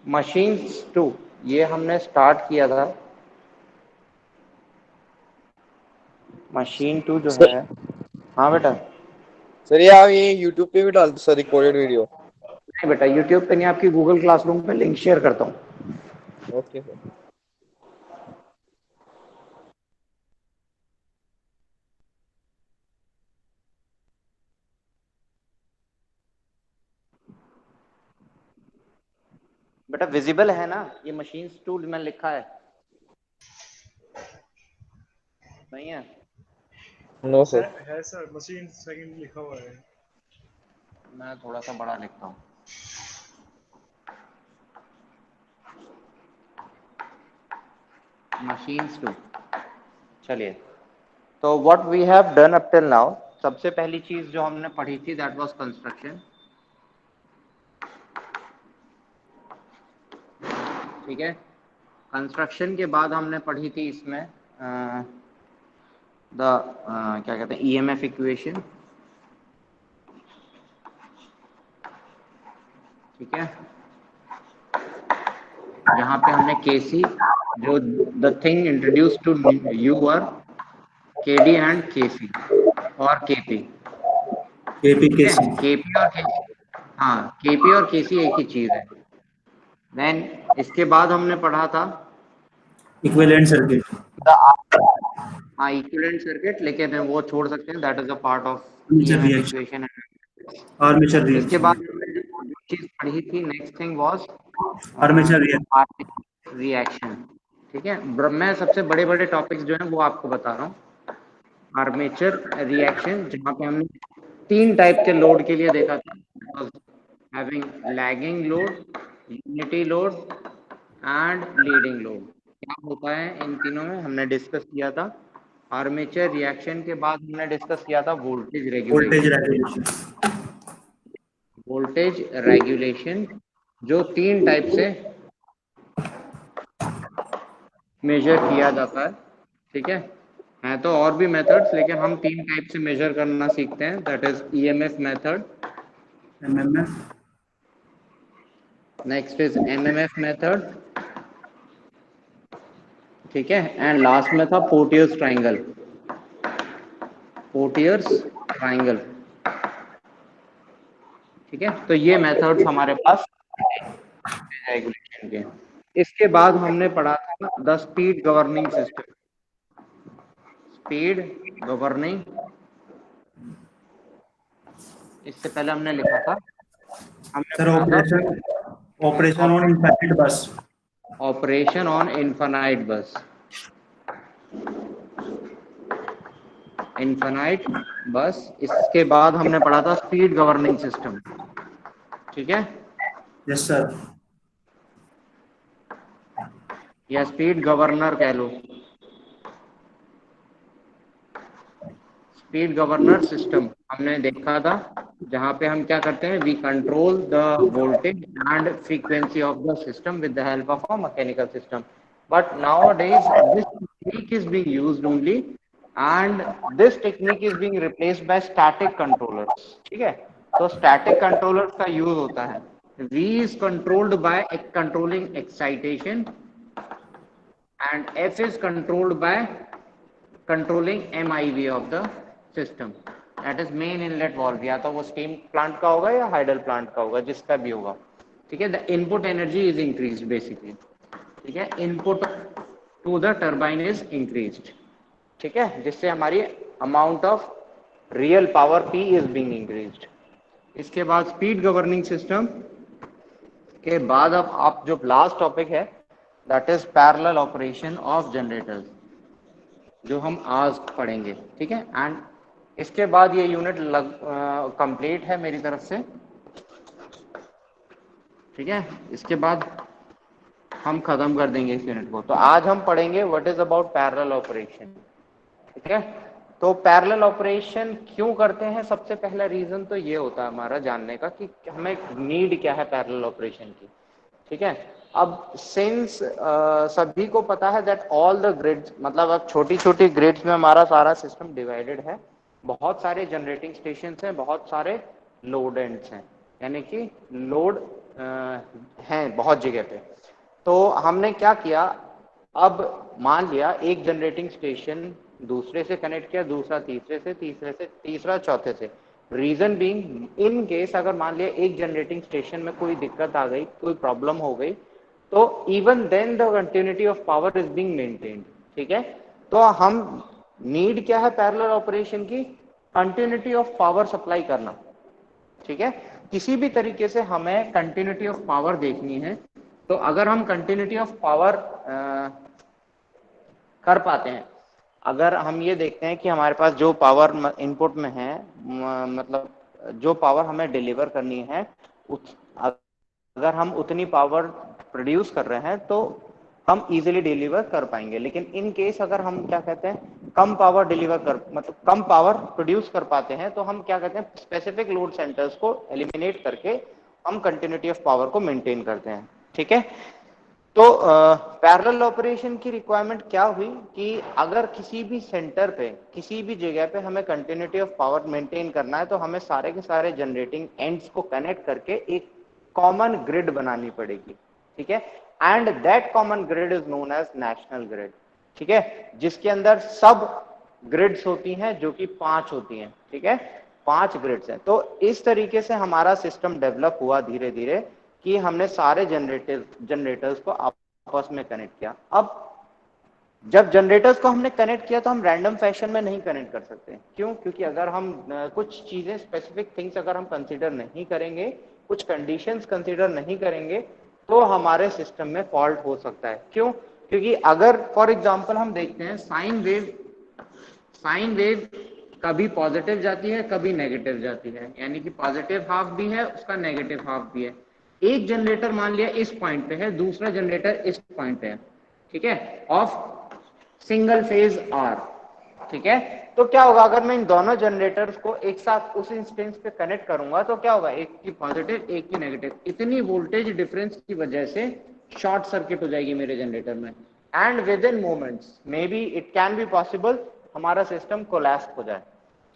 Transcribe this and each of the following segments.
Machines to, ये हमने start किया था। मशीन टू जो सर है, हाँ बेटा। सर ये आप ये यूट्यूब पे भी डालते सर रिकॉर्डेड वीडियो? नहीं बेटा, यूट्यूब पे नहीं, आपकी गूगल क्लासरूम पे लिंक शेयर करता हूँ। Okay sir. बेटा विजिबल है ना, ये मशीन्स टूल में लिखा है? नहीं है? No sir. है सर, मशीन सेकंड लिखा हुआ है। मैं थोड़ा सा बड़ा लिखता हूँ। Machines two. चलिए, तो what we have done up till now, सबसे पहली चीज जो हमने पढ़ी थी दैट वाज कंस्ट्रक्शन। ठीक है, कंस्ट्रक्शन के बाद हमने पढ़ी थी इसमें क्या कहते हैं, ईएमएफ इक्वेशन। ठीक है, यहाँ पे हमने केसी, जो the thing introduce to you are KD and KC और केपी। ठीक है, एपीकेसी। केपी और केसी, हाँ केपी और केसी एक ही चीज है। देन इसके बाद हमने पढ़ा था इक्विवेलेंट सर्किट। हाँ इक्विवेलेंट सर्किट, लेकिन वो छोड़ सकते हैं, that is a part of armature EMF reaction. Equation. Armature इसके रिएक्शन। बाद हमने जो चीज पढ़ी थी, next thing was armature reaction. Reaction. ठीक है, मैं सबसे बड़े बड़े टॉपिक्स जो है वो आपको बता रहा हूँ। आर्मेचर रिएक्शन, जहाँ पे हमने तीन टाइप के लोड के लिए देखा था, having lagging load, unity load and leading load. क्या होता है इन तीनों में हमने डिस्कस किया था। आर्मेचर रिएक्शन के बाद हमने डिस्कस किया था voltage voltage regulation. Regulation. Voltage regulation जो तीन टाइप से मेजर किया जाता है। ठीक है तो और भी मेथड्स, लेकिन हम तीन टाइप से मेजर करना सीखते हैं, that is EMF method, MMF. Next is MMF method. ठीक है, एंड लास्ट में था पोर्टियर्स ट्राइंगल। पोर्टियर्स ट्राइंगल। ठीक है, तो ये मेथड्स हमारे पास रेगुलेशन के। इसके बाद हमने पढ़ा था the speed governing system. Speed governing, इससे पहले हमने लिखा था, हमने सर पढ़ा था ऑपरेशन, ऑपरेशन ऑन इनफाइनाइट बस। ऑपरेशन ऑन इनफाइनाइट बस। इनफाइनाइट बस। इसके बाद हमने पढ़ा था स्पीड गवर्निंग सिस्टम। ठीक है, यस सर। या स्पीड गवर्नर कह लो, स्पीड गवर्नर सिस्टम हमने देखा था, जहां पे हम क्या करते हैं, we control the voltage and frequency of the system with the help of a mechanical system. But nowadays this technique is being used only, and this technique is being replaced by static controllers. ठीक है, तो static controllers का use होता है, V is controlled by controlling excitation and F is controlled by controlling MIV of the system, that is main inlet valve। या तो वो stem plant का होगा या हाइडल प्लांट का होगा, जिसका भी होगा। ठीक है, the input energy is increased basically. ठीक है, input to the turbine is increased. ठीक है, जिससे हमारी amount of real power P is being increased. इसके बाद स्पीड गवर्निंग सिस्टम के बाद अब आप जो लास्ट टॉपिक है, that is parallel operation of generators, जो हम आज पढ़ेंगे। ठीक है, एंड इसके बाद ये यूनिट कंप्लीट है मेरी तरफ से। ठीक है, इसके बाद हम खत्म कर देंगे इस यूनिट को। तो आज हम पढ़ेंगे what is about parallel operation. ठीक है, तो पैरेलल ऑपरेशन क्यों करते हैं, सबसे पहला रीजन तो ये होता है हमारा जानने का कि हमें नीड क्या है पैरेलल ऑपरेशन की। ठीक है, अब सिंस सभी को पता है दैट ऑल द ग्रिड्स, मतलब अब छोटी छोटी ग्रिड्स में हमारा सारा सिस्टम डिवाइडेड है, बहुत सारे जनरेटिंग स्टेशन हैं, बहुत सारे लोड एंड्स हैं, यानी कि लोड हैं बहुत जगह पे। तो हमने क्या किया, अब मान लिया एक जनरेटिंग स्टेशन दूसरे से कनेक्ट किया, दूसरा तीसरे से, तीसरा चौथे से। रीजन बीइंग, इन केस अगर मान लिया एक जनरेटिंग स्टेशन में कोई दिक्कत आ गई, कोई प्रॉब्लम हो गई, तो even then the continuity of power is being maintained. ठीक है, तो हम नीड क्या है पैरेलल ऑपरेशन की, कंटिन्यूटी ऑफ पावर सप्लाई करना। ठीक है, किसी भी तरीके से हमें कंटिन्यूटी ऑफ पावर देखनी है, तो अगर हम कंटिन्यूटी ऑफ पावर कर पाते हैं, अगर हम ये देखते हैं कि हमारे पास जो पावर इनपुट में है, मतलब जो पावर हमें डिलीवर करनी है, अगर हम उतनी पावर प्रोड्यूस कर रहे हैं तो हम इजीली डिलीवर कर पाएंगे। लेकिन इन केस अगर हम क्या कहते हैं, कम पावर डिलीवर कर, मतलब कम पावर प्रोड्यूस कर पाते हैं, तो हम क्या कहते हैं, स्पेसिफिक लोड सेंटर्स को एलिमिनेट करके हम कंटिन्यूटी ऑफ पावर को मेंटेन करते हैं। ठीक है, तो पैरेलल ऑपरेशन की रिक्वायरमेंट क्या हुई कि अगर किसी भी सेंटर पे, किसी भी जगह पे हमें कंटिन्यूटी ऑफ पावर मेंटेन करना है, तो हमें सारे के सारे जनरेटिंग एंड्स को कनेक्ट करके एक कॉमन ग्रिड बनानी पड़ेगी। ठीक है, and that common grid is known as national grid. ठीक है, जिसके अंदर सब ग्रिड्स होती हैं, जो कि 5 होती हैं। ठीक है, 5 ग्रिड्स हैं। तो इस तरीके से हमारा सिस्टम डेवलप हुआ धीरे धीरे, कि हमने सारे जनरेटर्स को आपस में कनेक्ट किया। अब जब जनरेटर्स को हमने कनेक्ट किया, तो हम रैंडम फैशन में नहीं कनेक्ट कर सकते। क्यों? क्योंकि अगर हम कुछ चीजें, स्पेसिफिक थिंग्स अगर हम कंसीडर नहीं करेंगे, कुछ कंडीशंस कंसीडर नहीं करेंगे, तो हमारे सिस्टम में फॉल्ट हो सकता है। क्यों? क्योंकि अगर फॉर एग्जांपल हम देखते हैं, साइन वेव कभी पॉजिटिव जाती है, कभी नेगेटिव जाती है, यानी कि पॉजिटिव हाफ भी है, उसका नेगेटिव हाफ भी है। एक जनरेटर मान लिया इस पॉइंट पे है, दूसरा जनरेटर इस पॉइंट पे है। ठीक है, ऑफ सिंगल फेज आर। ठीक है, तो क्या होगा, अगर मैं इन दोनों जनरेटर्स को एक साथ उस इंस्टेंस पे कनेक्ट करूंगा, तो क्या होगा, एक की पॉजिटिव एक की नेगेटिव, इतनी वोल्टेज डिफरेंस की वजह से शॉर्ट सर्किट हो जाएगी मेरे जनरेटर में, and with in moments may be it can be possible हमारा सिस्टम कोलैप्स हो जाए।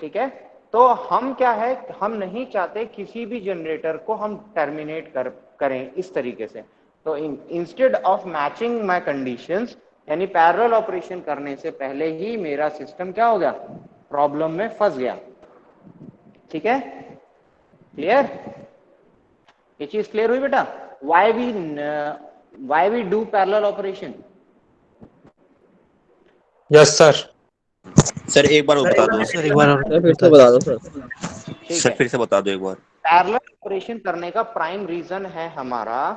ठीक है, तो हम क्या है, हम नहीं चाहते किसी भी जनरेटर को हम टर्मिनेट करें इस तरीके से। तो instead of matching my conditions, यानी पैरेलल ऑपरेशन करने से पहले ही मेरा सिस्टम क्या हो गया, प्रॉब्लम में फंस गया। ठीक है, क्लियर? ये चीज क्लियर हुई बेटा? Why we do parallel operation? Yes sir. Sir एक बार और बता दो सर एक बार और फिर से बता दो सर। ठीक सर, है, फिर से बता दो एक बार। पैरेलल ऑपरेशन करने का प्राइम रीजन है हमारा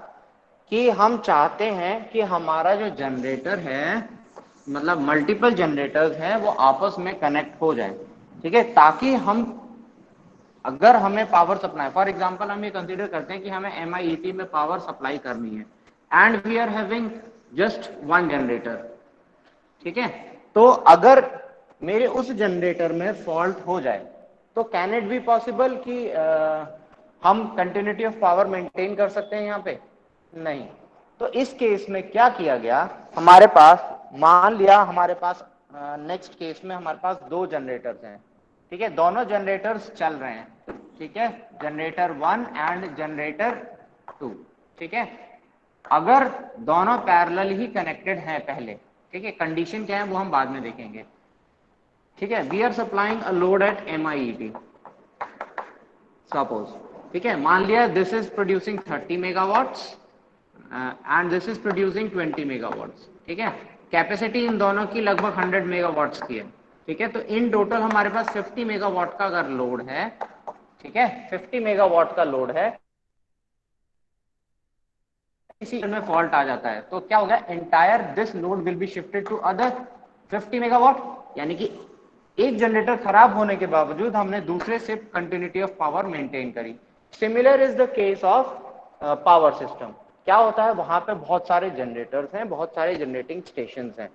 कि हम चाहते हैं कि हमारा जो जनरेटर है, मतलब मल्टीपल जनरेटर्स हैं, वो आपस में कनेक्ट हो जाए। ठीक है, ताकि हम, अगर हमें पावर सप्लाई, फॉर एग्जांपल हम ये कंसीडर करते हैं कि हमें एमआईईटी में पावर सप्लाई करनी है, and we are having just one generator. ठीक है, तो अगर मेरे उस जनरेटर में फॉल्ट हो जाए, तो कैन इट बी पॉसिबल कि हम कंटिन्यूटी ऑफ पावर मेंटेन कर सकते हैं यहाँ पे? नहीं। तो इस केस में क्या किया गया, हमारे पास, मान लिया हमारे पास नेक्स्ट केस में हमारे पास 2 जनरेटर्स हैं। ठीक है, दोनों जनरेटर्स चल रहे हैं। ठीक है, जनरेटर 1 एंड जनरेटर 2। ठीक है, अगर दोनों पैरेलल ही कनेक्टेड हैं पहले, ठीक है, कंडीशन क्या है वो हम बाद में देखेंगे। ठीक है, we are supplying a load at MIET suppose. ठीक है, मान लिया this is producing 30 megawatts and this is producing 20 megawatts. ठीक है, कैपेसिटी इन दोनों की लगभग 100 मेगावाट्स की है। ठीक है, तो इन टोटल हमारे पास 50 मेगावाट का अगर लोड है, ठीक है, 50 मेगावाट का लोड है, इसी में फॉल्ट आ जाता है, तो क्या होगा, entire this load will be shifted to other 50 megawatt. यानी कि एक जनरेटर खराब होने के बावजूद हमने दूसरे से कंटिन्यूटी ऑफ पावर मेंटेन करी। Similar is the case of power system. क्या होता है, वहां पे बहुत सारे जनरेटर्स हैं, बहुत सारे जनरेटिंग स्टेशंस हैं,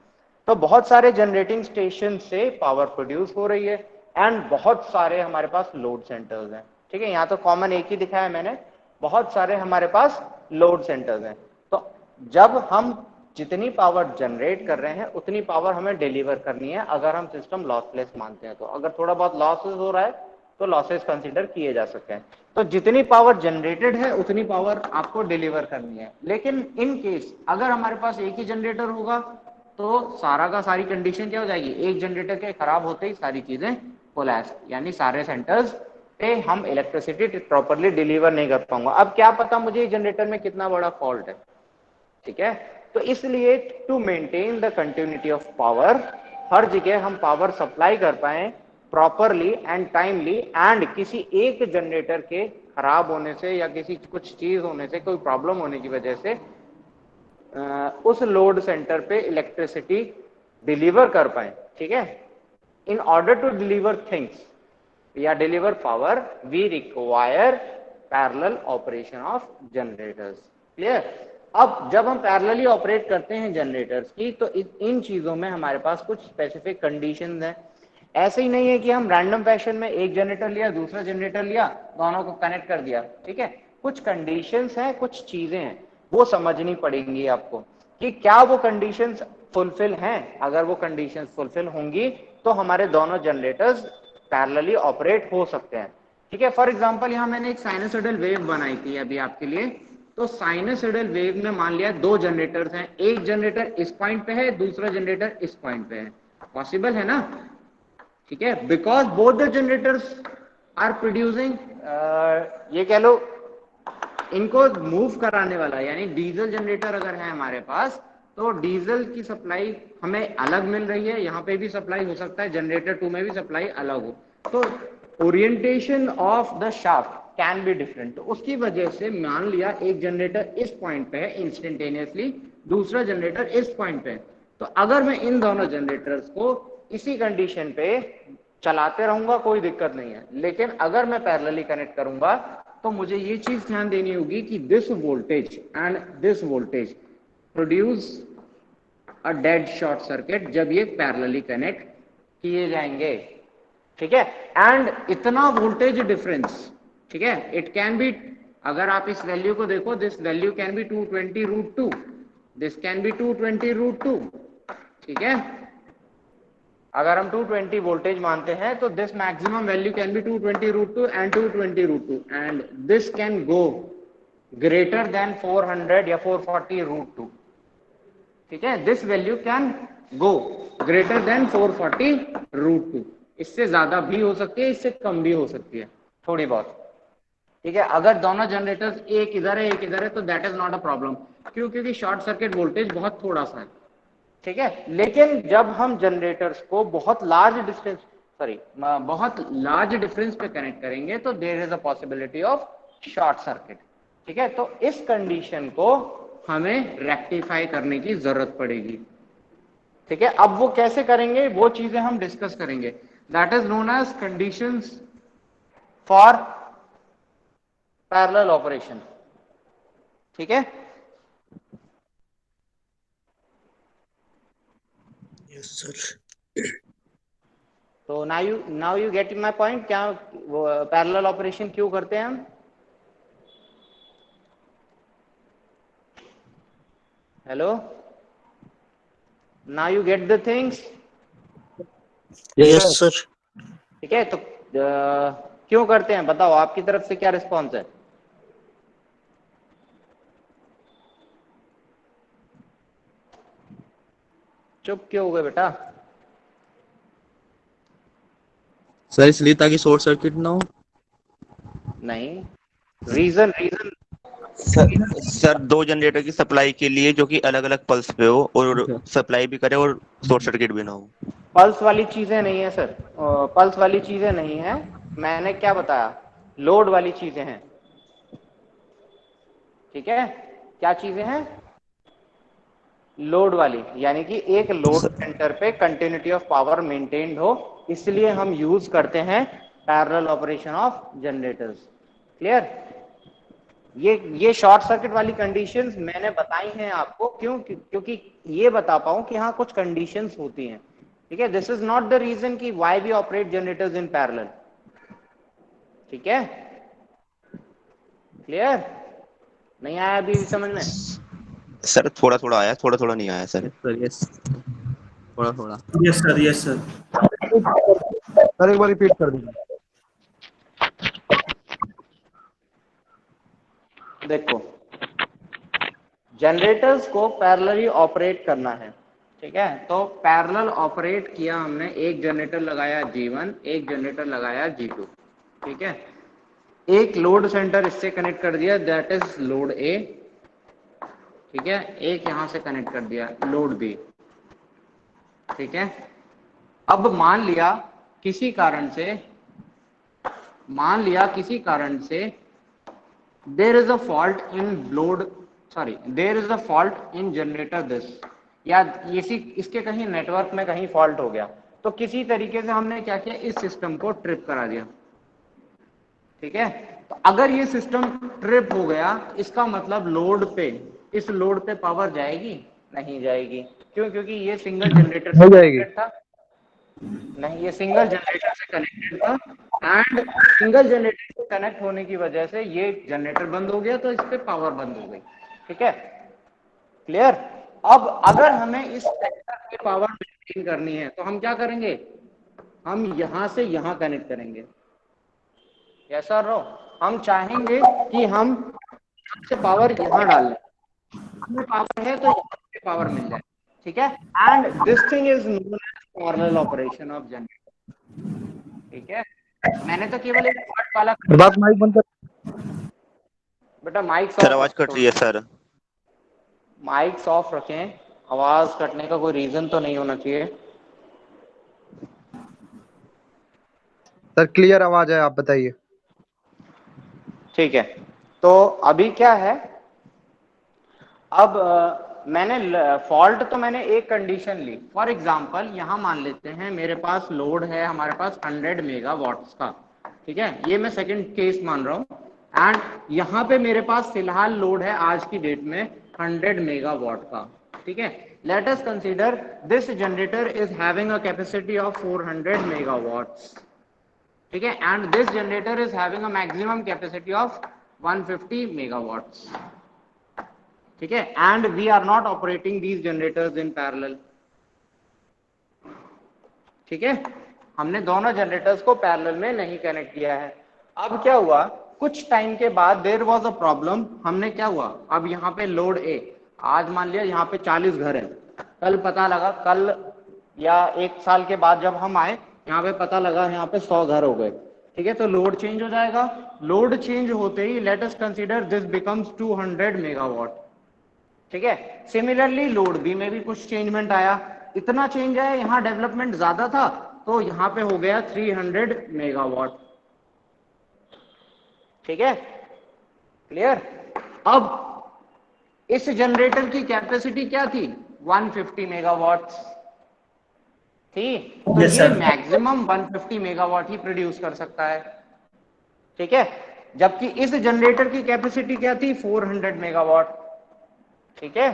तो बहुत सारे जनरेटिंग स्टेशन से पावर प्रोड्यूस हो रही है, एंड बहुत सारे हमारे पास लोड सेंटर्स हैं। ठीक है, यहाँ तो कॉमन एक ही दिखाया मैंने, बहुत सारे हमारे पास लोड सेंटर्स हैं। तो जब हम जितनी पावर जनरेट कर रहे हैं, उतनी पावर हमें डिलीवर करनी है, अगर हम सिस्टम लॉसलेस मानते हैं। तो अगर थोड़ा बहुत लॉसेस हो रहा है, तो लॉसेस कंसीडर किए जा सकते हैं। तो जितनी पावर जनरेटेड है उतनी पावर आपको डिलीवर करनी है। लेकिन इन केस अगर हमारे पास एक ही जनरेटर होगा तो सारा का सारी कंडीशन क्या हो जाएगी, एक जनरेटर के खराब होते ही सारी चीजें कोलैप्स, यानी सारे सेंटर्स पे हम इलेक्ट्रिसिटी प्रॉपरली डिलीवर नहीं कर पाऊंगा। अब क्या पता मुझे जनरेटर में कितना बड़ा फॉल्ट है, ठीक है। तो इसलिए to maintain the continuity of power, हर जगह हम पावर सप्लाई कर पाए प्रॉपरली एंड टाइमली, एंड किसी एक जनरेटर के खराब होने से या किसी कुछ चीज होने से, कोई प्रॉब्लम होने की वजह से उस लोड सेंटर पे इलेक्ट्रिसिटी डिलीवर कर पाए, ठीक है। In order to deliver things या deliver power we require parallel operation of generators. Clear. अब जब हम पैरेलली ऑपरेट करते हैं जनरेटर्स की, तो इन चीजों में हमारे पास कुछ स्पेसिफिक कंडीशंस हैं। ऐसे ही नहीं है कि हम रैंडम फैशन में एक जनरेटर लिया, दूसरा जनरेटर लिया, दोनों को कनेक्ट कर दिया, ठीक है। कुछ कंडीशंस हैं, कुछ चीजें हैं, वो समझनी पड़ेंगी आपको कि क्या वो कंडीशंस फुलफिल हैं। अगर वो कंडीशंस फुलफिल होंगी तो हमारे दोनों जनरेटर्स पैरेलली ऑपरेट हो सकते हैं, ठीक है। फॉर एग्जांपल यहाँ मैंने एक साइनसॉइडल वेव बनाई थी अभी आपके लिए। तो साइनसॉइडल वेव में मान लिया दो जनरेटर्स हैं, एक जनरेटर इस पॉइंट पे है, दूसरा जनरेटर इस पॉइंट पे है। पॉसिबल है ना, ठीक है, because both the generators are producing, ये कह लो इनको मूव कराने वाला, यानी डीजल जनरेटर अगर है हमारे पास तो डीजल की सप्लाई हमें अलग मिल रही है, यहाँ पे भी सप्लाई हो सकता है, जनरेटर 2 में भी सप्लाई अलग हो, तो orientation of the shaft can be different. तो उसकी वजह से मान लिया एक जनरेटर इस पॉइंट पे है इंस्टेंटेनियसली, दूसरा जनरेटर इस पॉइंट पे है, तो अगर मैं इन दोनों जनरेटर्स को इसी कंडीशन पे चलाते रहूंगा कोई दिक्कत नहीं है। लेकिन अगर मैं पैरेलली कनेक्ट करूंगा तो मुझे ये चीज ध्यान देनी होगी कि this voltage and this voltage produce a dead short circuit जब ये पैरेलली कनेक्ट किए जाएंगे, ठीक है। एंड इतना वोल्टेज डिफरेंस, ठीक है, इट कैन बी, अगर आप इस वैल्यू को देखो, this value can be 220√2, this can be 220√2, ठीक है। अगर हम 220 वोल्टेज मानते हैं तो this maximum value can be 220√2 and 220√2, and this can go greater than 400 या 440√2, ठीक है। This value can go greater than 440√2, इससे ज्यादा भी हो सकती है, इससे कम भी हो सकती है थोड़ी बहुत, ठीक है। अगर दोनों जनरेटर्स एक इधर है एक इधर है तो that is not a problem, क्यों, क्योंकि शॉर्ट सर्किट वोल्टेज बहुत थोड़ा सा है, ठीक है। लेकिन जब हम जनरेटर्स को बहुत लार्ज डिफरेंस पे कनेक्ट करेंगे तो there is a possibility of short circuit, ठीक है। तो इस कंडीशन को हमें रेक्टिफाई करने की जरूरत पड़ेगी, ठीक है। अब वो कैसे करेंगे वो चीजें हम डिस्कस करेंगे, that is known as conditions for parallel operation, ठीक है। Yes sir. तो now you get my point, क्या पैरेलल ऑपरेशन क्यों करते हैं हम। Hello, now you get the things, yes sir. ठीक है। तो क्यों करते हैं बताओ, आपकी तरफ से क्या रिस्पॉन्स है। चुप क्यों हो गए बेटा। सर इसलिए ताकि शॉर्ट सर्किट ना हो। नहीं, रीजन सर दो जनरेटर की सप्लाई के लिए जो कि अलग अलग पल्स पे हो और सप्लाई भी करे और शॉर्ट सर्किट भी ना हो। पल्स वाली चीजें नहीं है सर, पल्स वाली चीजें नहीं है, मैंने क्या बताया, लोड वाली चीजें हैं, ठीक है। क्या चीजें हैं, लोड वाली, यानी कि एक लोड सेंटर पे कंटिन्यूटी ऑफ पावर मेंटेन्ड हो, इसलिए हम यूज करते हैं parallel operation of generators. Clear. ये शॉर्ट सर्किट वाली कंडीशंस मैंने बताई हैं आपको, क्यों, क्योंकि ये बता पाऊं कि हाँ कुछ कंडीशंस होती हैं, ठीक है। This is not the reason कि why we operate generators in parallel, ठीक है। क्लियर, नहीं आया अभी समझ में। सर थोड़ा थोड़ा आया, थोड़ा थोड़ा नहीं आया सर। सर यस, थोड़ा थोड़ा। Yes sir, yes sir. Sir एक बार रिपीट कर दीजिए। देखो जनरेटर्स को पैरेलली ऑपरेट करना है, ठीक है। तो पैरेलल ऑपरेट किया हमने, एक जनरेटर लगाया G1, एक जनरेटर लगाया G2, ठीक है। एक लोड सेंटर इससे कनेक्ट कर दिया, दैट इज लोड ए, ठीक है। एक यहां से कनेक्ट कर दिया लोड बी, ठीक है। अब मान लिया किसी कारण से there is a fault in load, sorry there is a fault in generator this, या इसके कहीं नेटवर्क में कहीं फॉल्ट हो गया, तो किसी तरीके से हमने क्या किया, इस सिस्टम को ट्रिप करा दिया, ठीक है। तो अगर ये सिस्टम ट्रिप हो गया, इसका मतलब इस लोड पे पावर जाएगी, नहीं जाएगी। क्यों? क्योंकि ये सिंगल जनरेटर से कनेक्टेड था, नहीं ये सिंगल जनरेटर से कनेक्टेड था, एंड सिंगल जनरेटर से कनेक्ट होने की वजह से ये जनरेटर बंद हो गया, तो इस पे पावर बंद हो गई, ठीक है। क्लियर? अब अगर हमें इस सेक्टर पे पावर मेंटेन करनी है तो हम क्या करेंगे, हम यहां से यहां कनेक्ट करेंगे, यस और नो। हम चाहेंगे कि हम यहाँ से पावर यहां डाल लें, हमें पावर है तो यहाँ से पावर मिल जाए, ठीक है। And this thing is known as parallel operation of generator, ठीक है। मैंने तो केवल एक पार्ट वाला, बात माइक बंद कर। बेटा माइक सर ऑफ आवाज कट रही है सर। माइक ऑफ रखें, आवाज कटने का कोई रीजन तो नहीं होना चाहिए। सर क्लियर आवाज है, आप बताइए। ठीक है, तो अभी क्या है, अब मैंने फॉल्ट तो मैंने एक कंडीशन ली, फॉर एग्जांपल यहां मान लेते हैं मेरे पास लोड है, हमारे पास 100 मेगावाट्स का, ठीक है। ये मैं सेकंड केस मान रहा हूं, एंड यहां पे मेरे पास फिलहाल लोड है आज की डेट में 100 मेगावाट का, ठीक है। Let us consider this generator is having a capacity of 400 megawatts, ठीक है, and this generator is having a maximum capacity of 150 megawatts, ठीक है। And we are not operating these generators in parallel, ठीक है। हमने दोनों जनरेटर्स को parallel में नहीं कनेक्ट किया है। अब क्या हुआ, कुछ टाइम के बाद देयर वाज अ प्रॉब्लम, हमने क्या हुआ, अब यहाँ पे लोड ए, आज मान लिया यहाँ पे 40 घर है, कल पता लगा, कल या एक साल के बाद जब हम आए यहाँ पे पता लगा यहाँ पे 100 घर हो गए, ठीक है। तो लोड चेंज हो जाएगा, लोड चेंज होते ही let us consider this becomes 200 megawatt, ठीक है। सिमिलरली लोड बी में भी कुछ चेंजमेंट आया, इतना चेंज आया, यहाँ डेवलपमेंट ज्यादा था तो यहाँ पे हो गया 300 मेगावाट, ठीक है। क्लियर? अब इस जनरेटर की कैपेसिटी क्या थी, 150 मेगावाट थी, तो Yes, ये sir. मैक्सिमम 150 मेगावाट ही प्रोड्यूस कर सकता है, ठीक है। जबकि इस जनरेटर की कैपेसिटी क्या थी, 400 मेगावाट, ठीक है।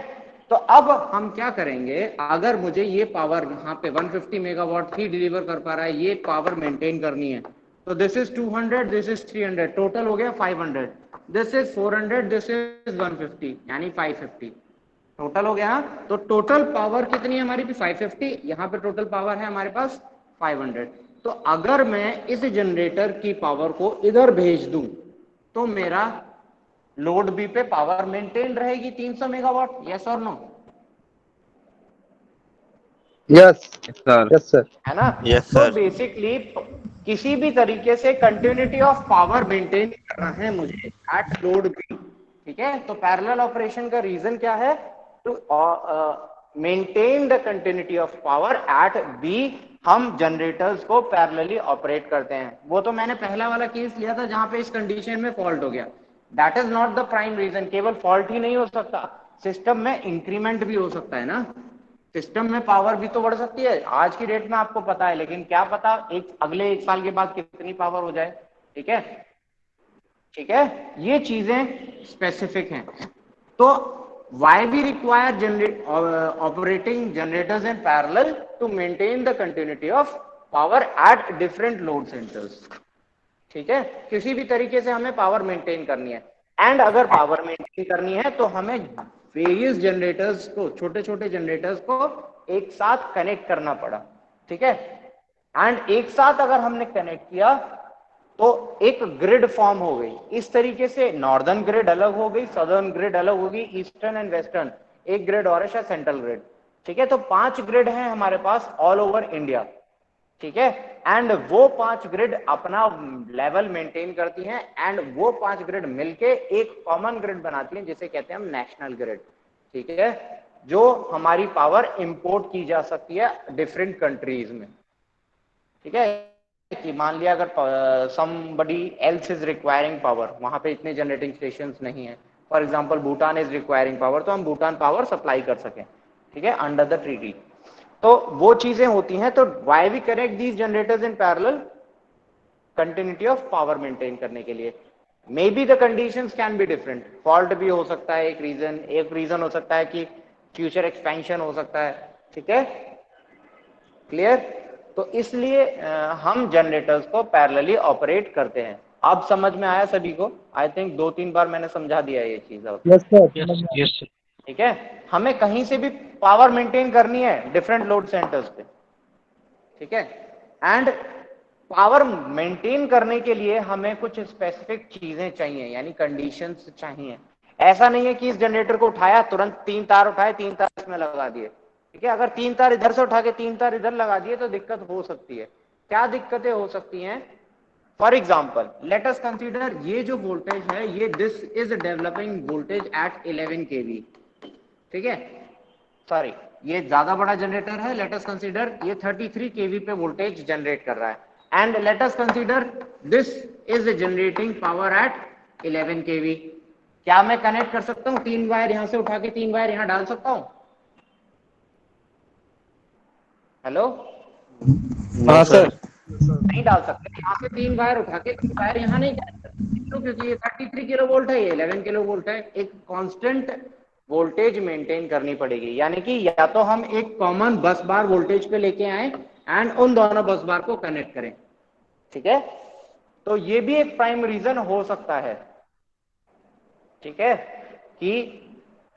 तो अब हम क्या करेंगे, अगर मुझे ये पावर यहाँ पे 150 मेगावाट ही डिलीवर कर पा रहा है, ये पावर मेंटेन करनी है, तो this is 200, this is 300, total हो गया 500, दिस इज 400, दिस इज 150, यानी 550 टोटल हो गया। तो टोटल पावर कितनी है हमारी, 550, यहाँ पे टोटल पावर है हमारे पास 500। तो अगर मैं इस जनरेटर की पावर को इधर भेज दूं तो मेरा लोड बी पे पावर मेंटेन रहेगी 300 मेगावाट, यस और no? Yes sir yes sir. है ना? यस तो सर। बेसिकली किसी भी तरीके से कंटिन्यूटी ऑफ पावर मेंटेन करना है मुझे एट लोड बी, ठीक है। तो पैरेलल ऑपरेशन का रीजन क्या है, to maintain the continuity of power at B, हम जनरेटर्स को पैरेलली ऑपरेट करते हैं। वो तो मैंने पहला वाला केस लिया था जहां पे इस कंडीशन में फॉल्ट हो गया, that is not the prime reason. केवल फॉल्ट ही नहीं हो सकता, सिस्टम में इंक्रीमेंट भी हो सकता है ना, सिस्टम में पावर भी तो बढ़ सकती है। आज की डेट में आपको पता है, लेकिन क्या पता अगले एक साल के बाद कितनी पावर हो जाए, ठीक है। ठीक है, ये चीजें स्पेसिफिक हैं। तो why we require operating generators in parallel to maintain the continuity of power at different load centers, ठीक है। किसी भी तरीके से हमें पावर मेंटेन करनी है, एंड अगर पावर मेंटेन करनी है तो हमें वेरियस जनरेटर्स को, छोटे छोटे जनरेटर्स को एक साथ कनेक्ट करना पड़ा, ठीक है। एंड एक साथ अगर हमने कनेक्ट किया तो एक ग्रिड फॉर्म हो गई। इस तरीके से नॉर्दर्न ग्रिड अलग हो गई, सदर्न ग्रिड अलग हो गई, ईस्टर्न एंड वेस्टर्न एक ग्रिड और है, सेंट्रल ग्रिड। ठीक है, तो 5 ग्रिड हैं हमारे पास ऑल ओवर इंडिया। ठीक है, एंड वो 5 ग्रिड अपना लेवल मेंटेन करती हैं, एंड वो 5 ग्रिड मिलके एक कॉमन ग्रिड बनाती हैं जिसे कहते हैं हम नेशनल ग्रिड। ठीक है, जो हमारी पावर इंपोर्ट की जा सकती है डिफरेंट कंट्रीज में। ठीक है, कि मान लिया अगर somebody else is requiring power, वहां पे इतने जनरेटिंग स्टेशंस नहीं है, for example Bhutan is requiring power, तो हम भूटान पावर सप्लाई कर सकें। ठीक है, अंडर द ट्रीटी। तो वो चीजें होती हैं। तो why we connect these generators in parallel, continuity of power maintain करने के लिए। Maybe the conditions can be different, fault भी हो सकता है एक रीजन हो सकता है कि फ्यूचर एक्सपेंशन हो सकता है। ठीक है, क्लियर। तो इसलिए हम जनरेटर्स को पैरेलली ऑपरेट करते हैं। अब समझ में आया सभी को? आई थिंक 2-3 बार मैंने समझा दिया ये चीज अब। Yes sir. Yes sir. ठीक है, हमें कहीं से भी पावर मेंटेन करनी है डिफरेंट लोड सेंटर्स पे। ठीक है, एंड पावर मेंटेन करने के लिए हमें कुछ स्पेसिफिक चीजें चाहिए, यानी कंडीशंस चाहिए। ऐसा नहीं है कि इस जनरेटर को उठाया तुरंत 3 तार उठाए, 3 तार इसमें लगा दिए। ठीक है, अगर 3 तार इधर से उठा के 3 तार इधर लगा दिए तो दिक्कत हो सकती है। क्या दिक्कतें हो सकती हैं? For example let us consider ये जो वोल्टेज है, ये this is developing voltage at 11 kV। ठीक है, सॉरी ये ज्यादा बड़ा जनरेटर है। लेट अस कंसीडर ये 33 kV पे वोल्टेज जनरेट कर रहा है, and let us consider this is generating power at 11 kV। क्या मैं कनेक्ट कर सकता हूं 3 वायर यहां से उठा के 3 वायर यहां डाल सकता हूं? हेलो, हाँ सर। नहीं डाल सकते। यहाँ से 3 वायर उठा के 3 वायर यहाँ नहीं कनेक्ट कर सकते, क्यों? क्योंकि ये 33 किलो वोल्ट है, ये 11 किलो वोल्ट है। एक कांस्टेंट वोल्टेज मेंटेन करनी पड़ेगी, यानी कि या तो हम एक कॉमन बस बार वोल्टेज पे लेके आए एंड उन दोनों बस बार को कनेक्ट करें। ठीक है, तो ये भी एक प्राइम रीजन हो सकता है। ठीक है, कि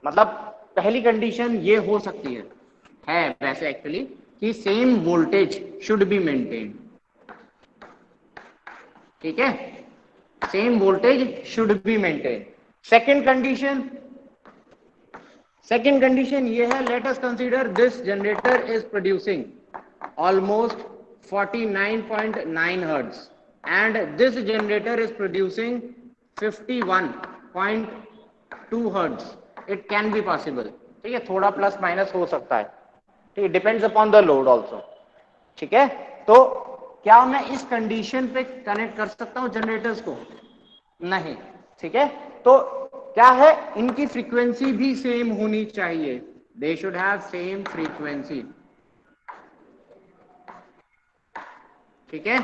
मतलब पहली कंडीशन ये हो सकती है वैसे एक्चुअली, कि same voltage should be maintain. ठीक है, same voltage should be maintain. Second condition ये है, let us consider this generator is producing almost 49.9 hertz and this generator is producing 51.2 hertz. It can be possible. ठीक है, थोड़ा plus minus हो सकता है। ठीक है, depends upon the load also. ठीक है, तो क्या मैं इस कंडीशन पे कनेक्ट कर सकता हूं जनरेटर्स को? नहीं। ठीक है, तो क्या है, इनकी फ्रीक्वेंसी भी सेम होनी चाहिए। They should have same frequency. ठीक है,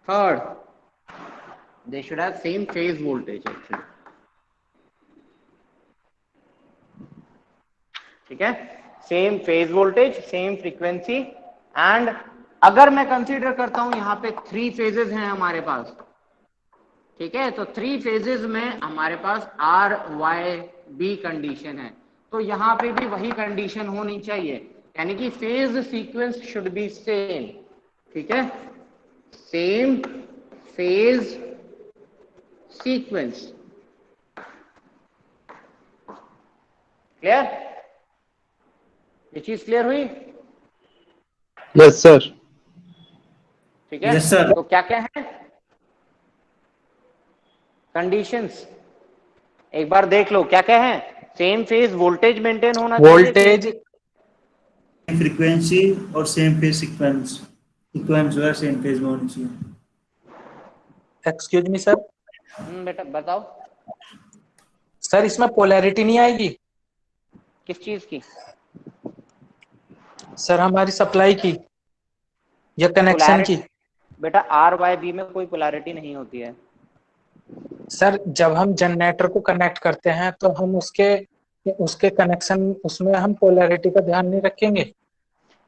third, they should have same phase voltage actually. ठीक है, same phase voltage, same frequency. And अगर मैं कंसीडर करता हूं यहां पे 3 फेजेस हैं हमारे पास। ठीक है, तो 3 फेजेस में हमारे पास RYB कंडीशन है, तो यहां पे भी वही कंडीशन होनी चाहिए, यानी कि phase sequence should be same. ठीक है, सेम फेज सीक्वेंस। क्लियर? ये चीज क्लियर हुई? Yes sir. ठीक है, Yes, sir. तो क्या क्या है कंडीशंस? एक बार देख लो क्या क्या है। सेम फेज वोल्टेज मेंटेन होना चाहिए, वोल्टेज फ्रीक्वेंसी और सेम फेज सीक्वेंस जो है सेम फेज में होनी चाहिए। Excuse me sir. बेटा बताओ सर इसमें पोलैरिटी नहीं आएगी किस चीज की? सर हमारी सप्लाई की या कनेक्शन की? बेटा RYB में कोई पोलैरिटी नहीं होती है। सर जब हम जनरेटर को कनेक्ट करते हैं तो हम उसके कनेक्शन उसमें हम पोलैरिटी का ध्यान नहीं रखेंगे?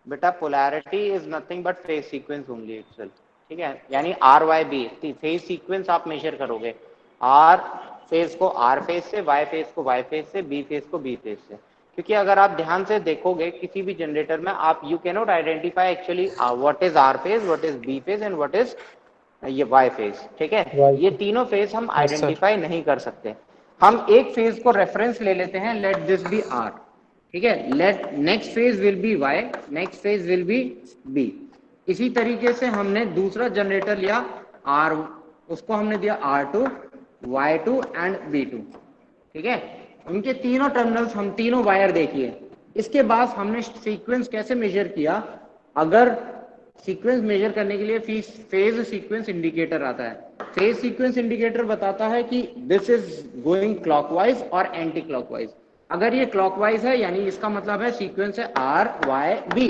बेटा polarity is nothing but phase sequence only actual. ठीक है, यानी RYB फेज सीक्वेंस आप मेजर करोगे, R फेज को R फेज से, Y फेज को Y फेज से, B फेज को B फेज से। क्योंकि अगर आप ध्यान से देखोगे किसी भी जनरेटर में, आप you can not identify actually what is R phase, what is B phase and what is ये वाई फेज, ठीक है। Y ये तीनों फेज हम yes, sir. आइडेंटिफाई नहीं कर सकते। हम एक फेज को रेफरेंस ले लेते हैं, लेट दिस बी आर, ठीक है। Let next phase will be Y, next phase will be B. इसी तरीके से हमने दूसरा जनरेटर लिया आर, उसको हमने दिया R2, Y2 एंड B2, ठीक है। उनके तीनों टर्मिनल्स, हम तीनों वायर देखिए। इसके बाद हमने सीक्वेंस कैसे मेजर किया, अगर सीक्वेंस मेजर करने के लिए फेज सीक्वेंस इंडिकेटर आता है। फेज सीक्वेंस इंडिकेटर बताता है कि दिस इज गोइंग क्लॉकवाइज और एंटी क्लॉकवाइज। अगर ये क्लॉकवाइज है यानी इसका मतलब है सीक्वेंस है आर वाई बी,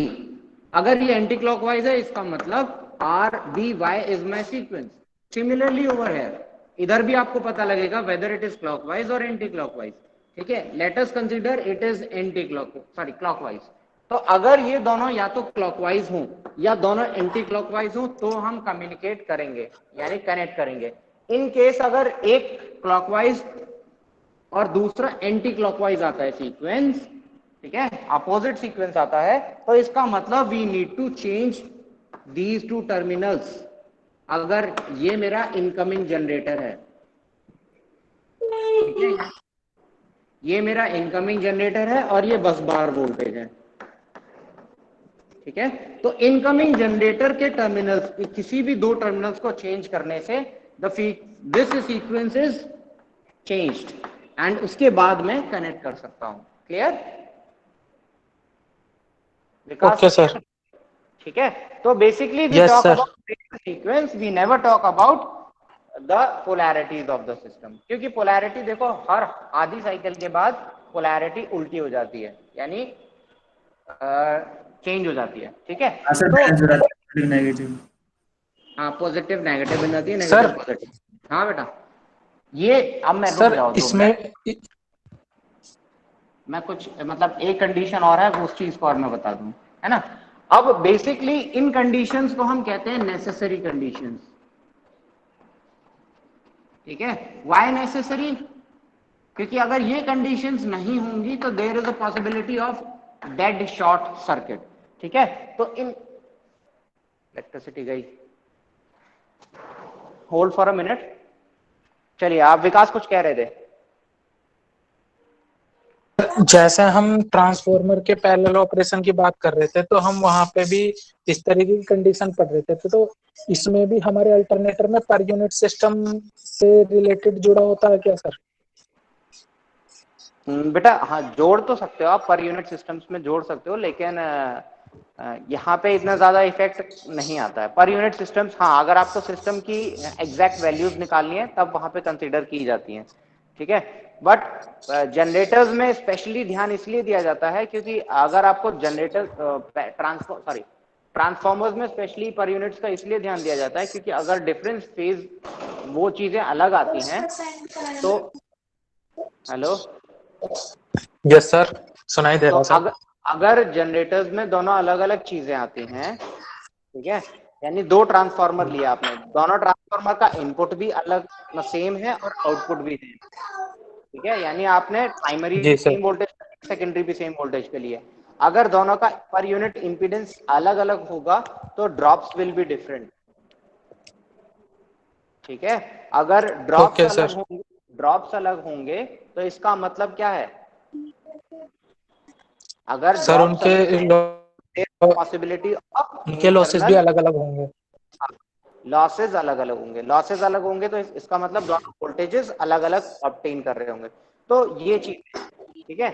अगर ये एंटी क्लॉकवाइज है इसका मतलब R B Y is my sequence. Similarly over here, इधर भी आपको पता लगेगा वेदर इट इज क्लॉकवाइज और एंटी क्लॉकवाइज, ठीक है। Let us consider it is anti clockwise. तो अगर ये दोनों या तो क्लॉकवाइज हों या दोनों एंटी क्लॉकवाइज हों तो हम कम्युनिकेट करेंगे यानी कनेक्ट करेंगे। इन केस अगर एक क्लॉकवाइज और दूसरा एंटी क्लॉकवाइज आता है सीक्वेंस, ठीक है, अपोजिट सीक्वेंस आता है, तो इसका मतलब we need to change these two terminals. अगर ये मेरा इनकमिंग जनरेटर है, ठीक है, ये मेरा इनकमिंग जनरेटर है और ये बस बार वोल्टेज है, ठीक है। तो इनकमिंग जनरेटर के टर्मिनल्स, किसी भी दो टर्मिनल्स को चेंज करने से this sequence is changed and उसके बाद मैं कनेक्ट कर सकता हूं। क्लियर विकास? Okay, sir. ठीक है। तो basically we Yes, talk sir. About sequence, we never talk about the polarities of the system, क्योंकि पोलैरिटी देखो हर आधी साइकिल के बाद पोलैरिटी उल्टी हो जाती है यानी चेंज हो जाती है, ठीक है। सर तो बैलेंस हो जाता है नेगेटिव। हाँ, पॉजिटिव नेगेटिव बन जाती है, Sir. Negative positive. हाँ बेटा, ये अब मैं रुक सर जाओ 2 इसमें मिनट, मैं कुछ मतलब एक कंडीशन और है उस चीज को और मैं बता दूं, है ना। अब बेसिकली इन कंडीशंस को हम कहते हैं नेसेसरी कंडीशंस, ठीक है। Why necessary? क्योंकि अगर ये कंडीशंस नहीं होंगी तो there is a possibility of dead short circuit, ठीक है। तो इन इलेक्ट्रिसिटी गई, होल्ड फॉर अ मिनट। चलिए, आप विकास कुछ कह रहे थे। जैसे हम ट्रांसफॉर्मर के पैरेलल ऑपरेशन की बात कर रहे थे तो हम वहां पे भी इस तरीके की कंडीशन पढ़ रहे थे, तो इसमें भी हमारे अल्टरनेटर में पर यूनिट सिस्टम से रिलेटेड जुड़ा होता है क्या सर? बेटा हाँ, जोड़ तो सकते हो आप, पर यूनिट सिस्टम्स में जोड़ सकते हो, लेकिन यहाँ पे इतना ज्यादा इफेक्ट नहीं आता है। पर यूनिट सिस्टम्स, हाँ, अगर आपको सिस्टम की एग्जैक्ट वैल्यूज निकालनी है तब वहां पे कंसीडर की जाती हैं, ठीक है। बट जनरेटर्स में स्पेशली ध्यान इसलिए दिया जाता है क्योंकि अगर आपको जनरेटर ट्रांसफॉर्मर्स में स्पेशली पर यूनिट्स का इसलिए ध्यान दिया जाता है क्योंकि अगर डिफरेंस फेज वो चीजें अलग आती हैं तो, हेलो, यस सर, सुनाई दे तो रहा सर। अगर जनरेटर्स में दोनों अलग अलग चीजें आती हैं, ठीक है, यानी 2 ट्रांसफार्मर लिया आपने, दोनों ट्रांसफार्मर का इनपुट भी अलग सेम है और आउटपुट भी सेम, ठीक है, यानी आपने प्राइमरी जी सर। सेम वोल्टेज, सेकेंडरी भी सेम वोल्टेज के लिए, अगर दोनों का पर यूनिट इंपीडेंस अलग अलग होगा तो ड्रॉप्स विल बी डिफरेंट, ठीक है। अगर Okay, sir. ड्रॉप्स अलग होंगे तो इसका मतलब क्या है, अगर सर पॉसिबिलिटी ऑफ उनके लॉसेस भी अलग अलग होंगे। लॉसेज अलग अलग होंगे, लॉसेज अलग होंगे तो इसका मतलब दोनों वोल्टेजेस अलग अलग ऑब्टेन कर रहे होंगे, तो ये चीज, ठीक है।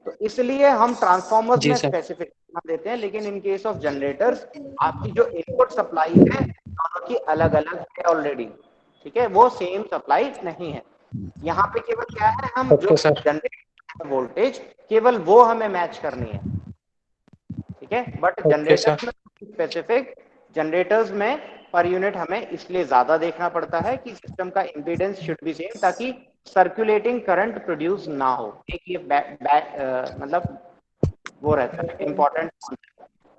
तो इसलिए हम ट्रांसफॉर्मर्स जी में सर। स्पेसिफिक देते हैं, लेकिन इन केस ऑफ जनरेटर्स आपकी जो इनपुट सप्लाई है दोनों की अलग अलग है ऑलरेडी, ठीक है, वो सेम सप्लाई नहीं है। यहाँ पे केवल क्या है, हम जो ओके सर। जनरेटर वोल्टेज केवल वो हमें मैच करनी है, ठीक है। But okay sir. जनरेटर्स में स्पेसिफिक जनरेटर्स में पर यूनिट हमें इसलिए ज्यादा देखना पड़ता है कि सिस्टम का इंपीडेंस शुड बी सेम ताकि सर्कुलेटिंग करंट प्रोड्यूस ना हो। एक ये मतलब वो रहता है इंपॉर्टेंट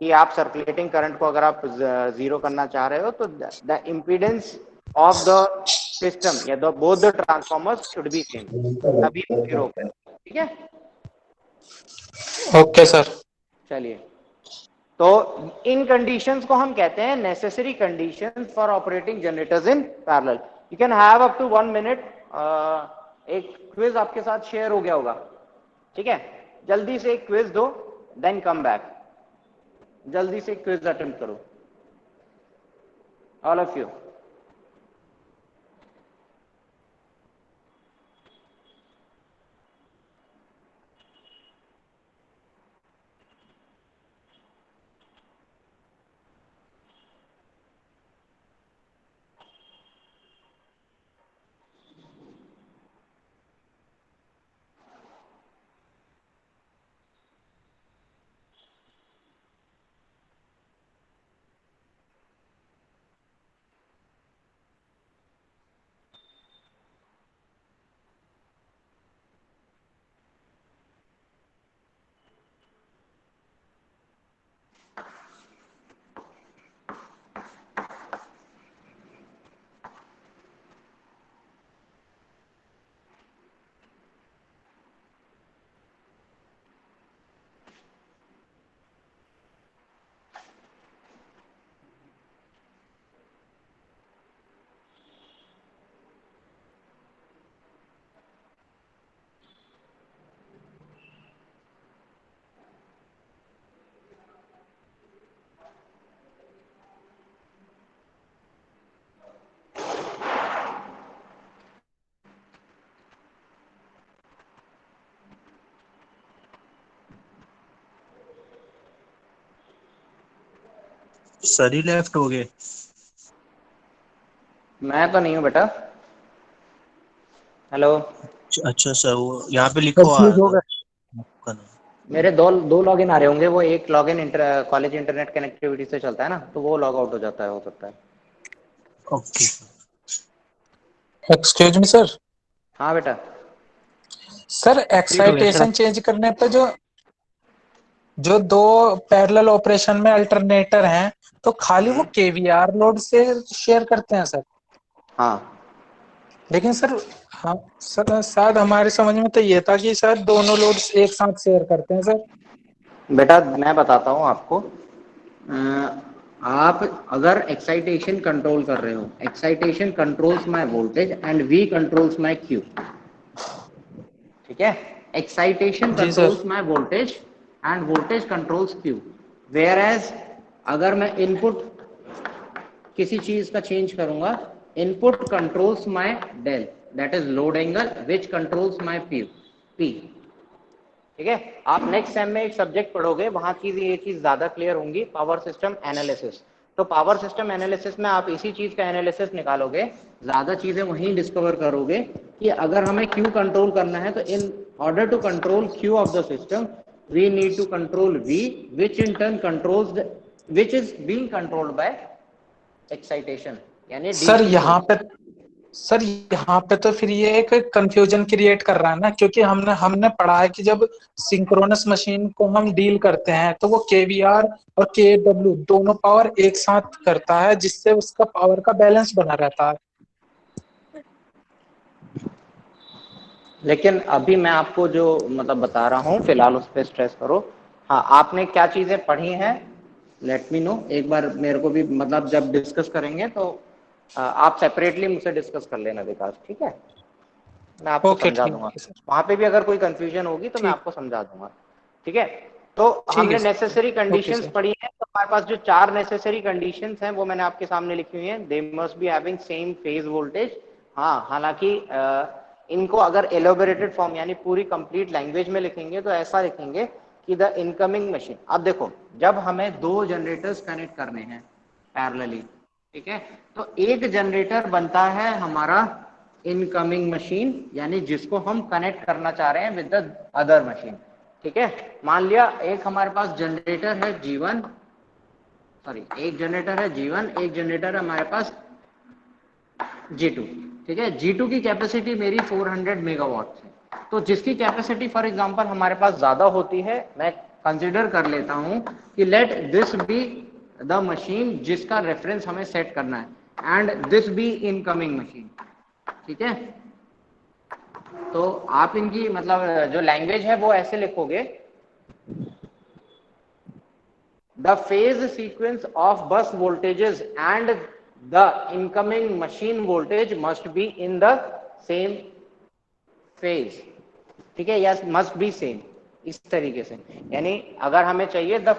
कि आप सर्कुलेटिंग करंट को अगर आप जीरो करना चाह रहे हो तो the impedance of the system या both the transformers should be same, तभी जीरो, ठीक है। Okay sir. चलिए, तो इन कंडीशंस को हम कहते हैं necessary conditions for operating generators in parallel. You can have up to 1 minute. एक क्विज आपके साथ शेयर हो गया होगा, ठीक है? जल्दी से एक क्विज दो, देन कम बैक। जल्दी से क्विज अटेम्प्ट करो, all of you. Sir he left हो गए। मैं तो नहीं हूं बेटा। हेलो। अच्छा सर, वो यहाँ पे लिखा हुआ कंफ्यूज आया हो था गए। आपका नाम। मेरे दो लॉगिन आ रहे होंगे, वो एक लॉगिन कॉलेज इंटरनेट कनेक्टिविटी से चलता है ना, तो वो लॉग आउट हो जाता है, हो सकता है। ओके। Excuse me sir. हाँ बेटा। सर ठीक हो गया सर। एक्साइटेशन चेंज करने पे जो जो दो पैरेलल ऑपरेशन में अल्टरनेटर हैं, तो खाली वो केवीआर लोड से शेयर करते हैं सर। हाँ लेकिन सर, हाँ सर, शायद हमारे समझ में तो ये था कि सर दोनों लोड्स एक साथ शेयर करते हैं सर। बेटा, मैं बताता हूँ आपको। आप अगर एक्साइटेशन कंट्रोल कर रहे हो, excitation controls my voltage and we controls my Q, ठीक है? एक्साइटेशन जी sir. Controls my voltage and voltage controls Q. Whereas अगर मैं इनपुट किसी चीज का चेंज करूंगा, input controls my del, that is load angle, which controls my P. ठीक है? आप नेक्स्ट सेम में एक सब्जेक्ट पढ़ोगे, वहां की ये चीज ज्यादा क्लियर होंगी, पावर सिस्टम एनालिसिस। तो पावर सिस्टम एनालिसिस में आप इसी चीज का एनालिसिस निकालोगे, ज्यादा चीजें वहीं डिस्कवर करोगे कि अगर हमें क्यू कंट्रोल करना है तो in order to control Q of the system we need to control V, which in turn controls which is being controlled by excitation, यानी सर डीसी यहाँ सोर्स। पे सर यहाँ पे तो फिर ये एक कंफ्यूजन क्रिएट कर रहा है ना, क्योंकि हमने हमने पढ़ा है कि जब सिंक्रोनस मशीन को हम डील करते हैं तो वो केवीआर और केडब्ल्यू दोनों पावर एक साथ करता है, जिससे उसका पावर का बैलेंस बना रहता है। लेकिन अभी मैं आपको जो मतलब बता रहा हूँ, फिलहाल उस पर स्ट्रेस करो। हाँ, आपने क्या चीजें पढ़ी हैं, लेट मी नो। एक बार मेरे को भी, मतलब जब डिस्कस करेंगे तो आप सेपरेटली मुझसे डिस्कस कर लेना विकास, ठीक है? मैं आपको ओके समझा ठीक दूंगा। है सर। वहां पे भी अगर कोई कंफ्यूजन होगी तो मैं ठीक आपको समझा दूंगा, ठीक है? तो ठीक है हमने sir. Necessary okay conditions sir. पढ़ी हैं, तो हमारे पास जो 4 नेसेसरी कंडीशंस हैं वो मैंने आपके सामने लिखी हुई हैं। They must be having same phase voltage. हाँ, हालांकि इनको अगर एलोबरेटेड फॉर्म यानी पूरी कंप्लीट लैंग्वेज में लिखेंगे तो ऐसा लिखेंगे कि द इनकमिंग मशीन। अब देखो, जब हमें 2 जनरेटर्स कनेक्ट करने हैं पैरेलली, ठीक है, तो एक जनरेटर बनता है हमारा इनकमिंग मशीन, यानी जिसको हम कनेक्ट करना चाह रहे हैं विद द अदर मशीन, ठीक है? मान लिया एक हमारे पास जनरेटर है G1, सॉरी, एक जनरेटर है G1, एक जनरेटर है हमारे पास G2, ठीक है? G2 की कैपेसिटी मेरी 400 मेगावाट है। तो जिसकी कैपेसिटी फॉर एग्जांपल हमारे पास ज्यादा होती है, मैं कंसीडर कर लेता हूं कि let this be the machine जिसका रेफरेंस हमें सेट करना है and this be incoming machine, ठीक है? तो आप इनकी मतलब जो लैंग्वेज है वो ऐसे लिखोगे, the phase sequence of bus voltages and the incoming machine voltage must be in the same phase. ठीक है, यस मस्ट बी सेम, इस तरीके से, यानी अगर हमें चाहिए the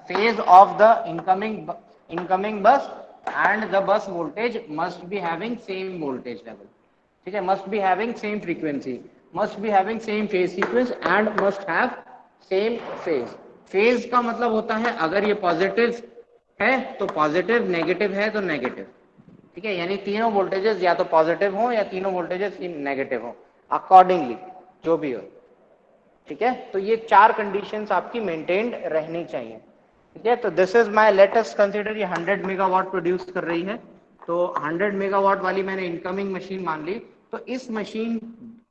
phase of the incoming bus and the bus voltage must be having same voltage level, ठीक है, must be having same frequency, must be having same phase sequence and must have same phase. Phase का मतलब होता है अगर ये positive है तो पॉजिटिव, नेगेटिव है तो नेगेटिव, ठीक है, यानी तीनों वोल्टेजेस या तो पॉजिटिव हो या तीनों वोल्टेजेस नेगेटिव हो, अकॉर्डिंगली जो भी हो, ठीक है. तो ये 4 कंडीशंस आपकी मेंटेन्ड रहनी चाहिए, ठीक है. तो this is my, late us consider ये 100 मेगावाट प्रोड्यूस कर रही है, तो 100 मेगावाट वाली मैंने इनकमिंग मशीन मान ली. तो इस मशीन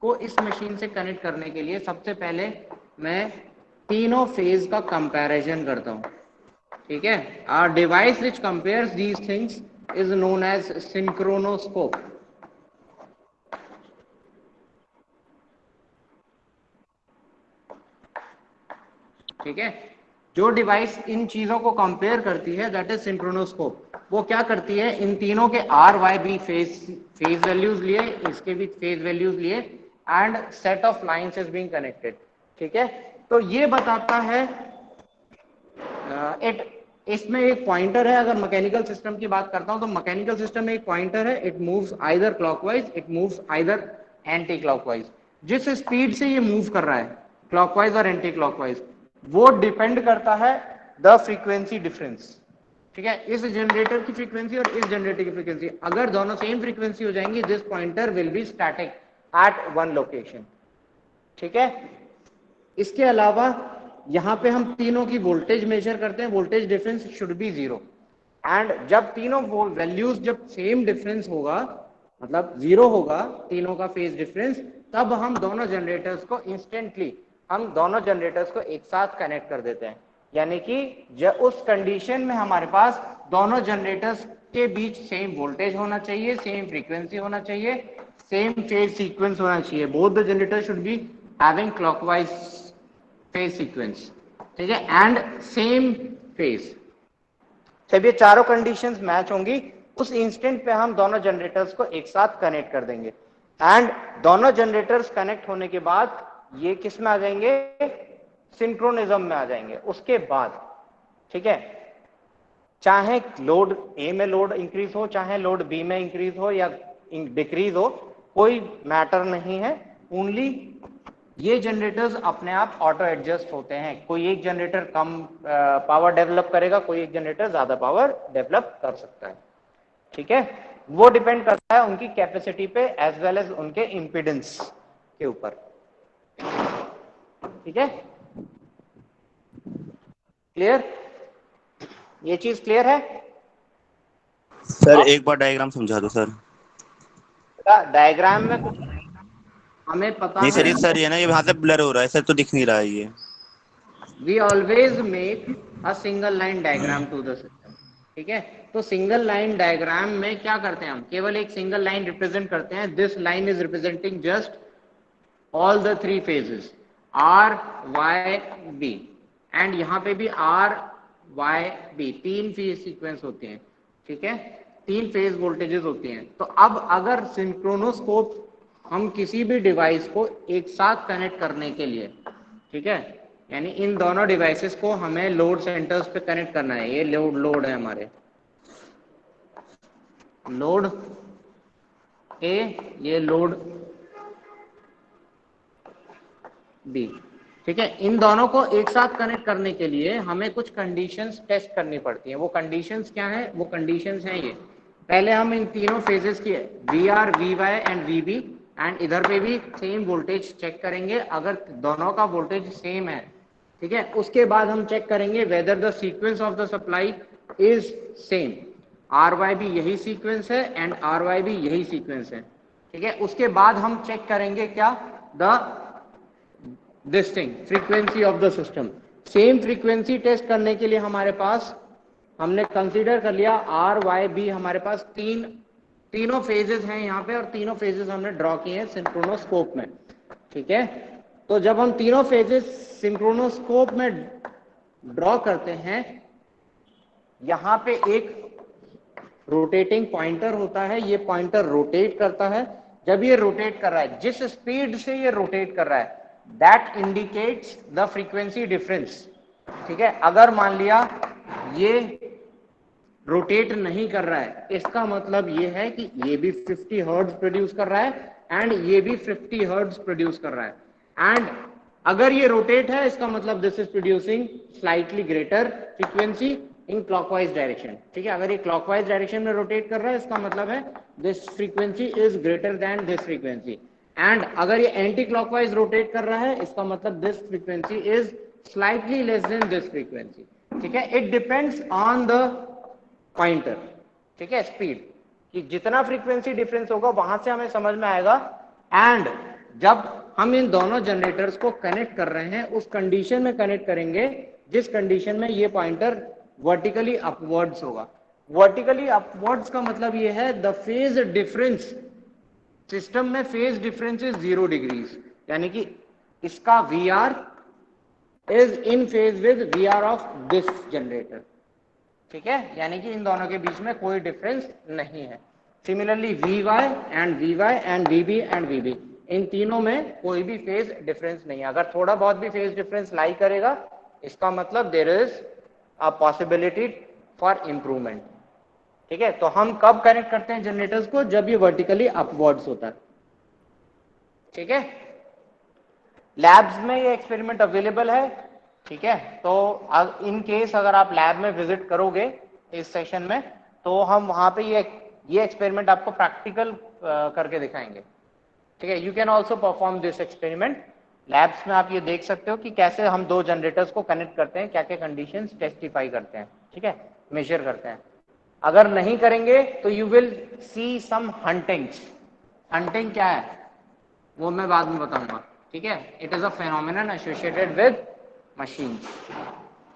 को इस मशीन से कनेक्ट करने के लिए सबसे पहले मैं तीनों फेज का कंपैरिजन करता हूं, ठीक है. Our device which compares these things is known as synchronoscope, ठीक है. जो डिवाइस इन चीजों को कंपेयर करती है दैट इज सिंक्रोनोस्कोप. वो क्या करती है, इन तीनों के R Y B phase values लिए, इसके भी फेज वैल्यूज लिए and set of lines is being connected, ठीक है. तो ये बताता है इसमें एक पॉइंटर है. अगर मैकेनिकल सिस्टम की बात करता हूं तो मैकेनिकल सिस्टम में एक पॉइंटर है, it moves either clockwise, it moves either anti clockwise. जिस स्पीड से ये मूव कर रहा है क्लॉकवाइज और एंटी क्लॉकवाइज, वो डिपेंड करता है द फ्रीक्वेंसी डिफरेंस, ठीक है. इस जनरेटर की फ्रीक्वेंसी और इस जनरेटर की फ्रीक्वेंसी अगर दोनों सेम फ्रीक्वेंसी हो जाएंगी, this pointer will be static at one location, ठीक है. इसके अलावा यहां पे हम तीनों की वोल्टेज मेजर करते हैं, voltage difference should be 0 and जब तीनों वैल्यूज जब सेम डिफरेंस होगा, मतलब 0 होगा तीनों का फेज डिफरेंस, तब हम दोनों जनरेटर्स को इंस्टेंटली हम दोनों जनरेटर्स को एक साथ कनेक्ट कर देते हैं. यानी कि उस कंडीशन में हमारे पास दोनों जनरेटर्स के बीच सेम वोल्टेज होना चाहिए, सेम फ्रीक्वेंसी होना चाहिए, सेम फेज सीक्वेंस होना चाहिए. Both the generator should be having clockwise phase sequence, ठीक है, एंड सेम फेज. जब ये चारों कंडीशंस मैच होंगी, उस इंस्टेंट पे हम दोनों जनरेटर्स को एक साथ कनेक्ट कर देंगे एंड दोनों जनरेटर्स कनेक्ट होने के बाद ये किस में आ जाएंगे, सिंक्रोनिज्म में आ जाएंगे. उसके बाद, ठीक है, चाहे लोड ए में लोड इंक्रीज हो, चाहे लोड बी में इंक्रीज हो या डिक्रीज हो, कोई मैटर नहीं है. ओनली ये जनरेटर्स अपने आप ऑटो एडजस्ट होते हैं. कोई एक जनरेटर कम पावर डेवलप करेगा, कोई एक जनरेटर ज्यादा पावर डेवलप कर सकता है, ठीक है. वो डिपेंड करता है उनकी कैपेसिटी पे एज वेल एज उनके इंपीडेंस के ऊपर, ठीक है. क्लियर, ये चीज क्लियर है सर? एक बार डायग्राम समझा दो सर. डायग्राम में कुछ हमें पता नहीं सर, है, ये सर ये ना, ये वहां से ब्लर हो रहा है सर, तो दिख नहीं रहा है ये. We always make a single line diagram to the system, ठीक है. तो सिंगल लाइन डायग्राम में क्या करते हैं, हम केवल एक सिंगल लाइन रिप्रेजेंट करते हैं. This line is representing just all the 3 phases R, Y, B and यहाँ पे भी R, Y, B 3 phase sequence होते हैं, ठीक है, 3 फेज वोल्टेजेस होती हैं. तो अब अगर सिंक्रोनोस्कोप हम किसी भी डिवाइस को एक साथ कनेक्ट करने के लिए, ठीक है, यानी इन दोनों डिवाइसेस को हमें लोड सेंटर्स पे कनेक्ट करना है. ये लोड है हमारे, लोड ए, ये लोड बी, ठीक है. इन दोनों को एक साथ कनेक्ट करने के लिए हमें कुछ कंडीशंस टेस्ट करनी पड़ती हैं. वो कंडीशंस क्या हैं, वो कंडीशंस हैं ये. पहले हम इन तीनों फेजेस की VR, VY and VB and इधर पे भी सेम वोल्टेज चेक करेंगे. अगर दोनों का वोल्टेज सेम है, ठीक है, उसके बाद हम चेक करेंगे whether the sequence of the supply is same. RY भी यही सीक्वेंस है एंड RY भी यही सीक्वेंस है, ठीक है. उसके बाद हम चेक करेंगे क्या, the this thing frequency of the system. Same frequency test करने के लिए हमारे पास हमने कंसीडर कर लिया RYB, हमारे पास तीनों फेजेस हैं यहाँ पे और तीनों फेजेस हमने ड्रॉ किए हैं सिंक्रोनोस्कोप में, ठीक है. तो जब हम तीनों फेजेस सिंक्रोनोस्कोप में ड्रॉ करते हैं, यहाँ पे एक रोटेटिंग पॉइंटर होता है, ये पॉइंटर रोटेट करता है। जब ये रोटेट कर रहा है, जिस स्पीड से ये रोटेट कर रहा है, that indicates the frequency difference. ठीक है, अगर मान लिया ये रोटेट नहीं कर रहा है, इसका मतलब ये है कि ये भी 50 हर्ट्ज प्रोड्यूस कर रहा है एंड ये भी 50 हर्ट्ज प्रोड्यूस कर रहा है। एंड अगर ये रोटेट है, इसका मतलब this is producing slightly greater frequency in clockwise direction. ठीक है, अगर ये क्लॉकवाइज डायरेक्शन में रोटेट कर रहा है, इसका मतलब है this frequency is greater than this frequency. And अगर ये एंटी क्लॉकवाइज रोटेट कर रहा है, इसका मतलब this frequency is slightly less than this frequency. ठीक है, it depends on the pointer. ठीक है, स्पीड कि जितना फ्रीक्वेंसी डिफरेंस होगा वहां से हमें समझ में आएगा। एंड जब हम इन दोनों जनरेटर्स को कनेक्ट कर रहे हैं, उस कंडीशन में कनेक्ट करेंगे जिस कंडीशन में ये पॉइंटर वर्टिकली अपवर्ड्स होगा। वर्टिकली अपवर्ड्स का मतलब ये है द फेज डिफरेंस, सिस्टम में फेज डिफरेंस इज 0 डिग्रीज, यानी कि इसका VR is in phase with VR of this generator. ठीक है, यानी कि इन दोनों के बीच में कोई डिफरेंस नहीं है। Similarly VY and VB and VB, इन तीनों में कोई भी फेज डिफरेंस नहीं है। अगर थोड़ा बहुत भी फेज डिफरेंस लाई करेगा, इसका मतलब there is a possibility for improvement. ठीक है, तो हम कब कनेक्ट करते हैं जनरेटर्स को? जब ये वर्टिकली अपवर्ड्स होता है। ठीक है, लैब्स में ये एक्सपेरिमेंट अवेलेबल है। ठीक है, तो इन केस अगर आप लैब में विजिट करोगे इस सेशन में, तो हम वहां पे ये एक्सपेरिमेंट आपको प्रैक्टिकल करके दिखाएंगे। ठीक है, you can also perform this experiment labs में। आप ये देख सकते हो कि कैसे हम दो जनरेटर्स को कनेक्ट करते हैं, क्या क्या कंडीशंस टेस्टिफाई करते हैं। ठीक है, मेजर करते हैं। अगर नहीं करेंगे तो you will see some huntings. Hunting क्या है वो मैं बाद में बताऊंगा। ठीक है, it is a phenomenon associated with machine.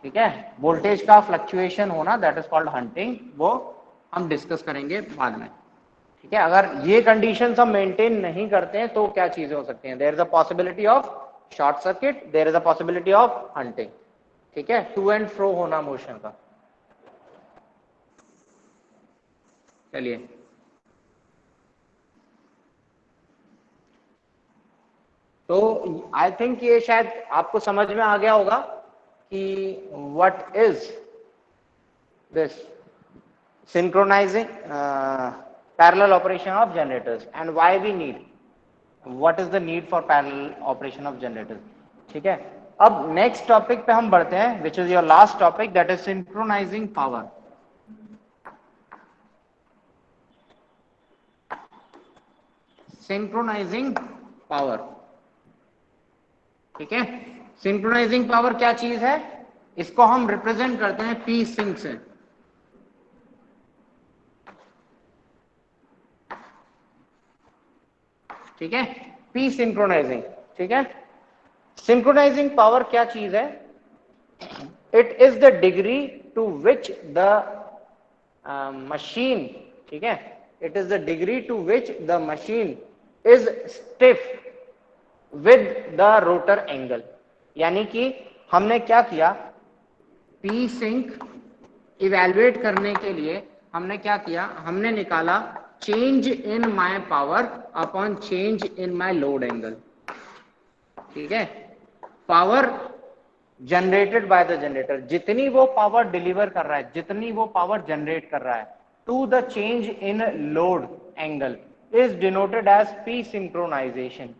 ठीक है, वोल्टेज का फ्लक्चुएशन होना, दैट इज कॉल्ड हंटिंग, वो हम डिस्कस करेंगे बाद में। ठीक है, अगर ये कंडीशंस हम मेंटेन नहीं करते हैं तो क्या चीजें हो सकती हैं? There is a possibility of short circuit, there is a possibility of hunting. ठीक है, टू एंड फ्रो होना मोशन का। चलिए, तो आई थिंक ये शायद आपको समझ में आ गया होगा कि what is this synchronizing parallel operation of generators and why we need, what is the need for parallel operation of generators. ठीक है, अब नेक्स्ट टॉपिक पे हम बढ़ते हैं, which is your last topic, that is synchronizing power. synchronizing power. ठीक है, synchronizing power क्या चीज है? इसको हम रिप्रेजेंट करते हैं P sync से। ठीक है, P सिंक्रोनाइजिंग। ठीक है, सिंक्रोनाइजिंग पावर क्या चीज है? It is the degree to which the machine, ठीक है, it is the degree to which the machine is stiff with the rotor angle. यानी कि हमने क्या किया, P सिंक इवेल्युएट करने के लिए हमने क्या किया, हमने निकाला change in my power upon change in my load angle. ठीक है, power generated by the generator, जितनी वो पावर डिलीवर कर रहा है, जितनी वो पावर जनरेट कर रहा है, to the change in load angle is denoted as P synchronisation.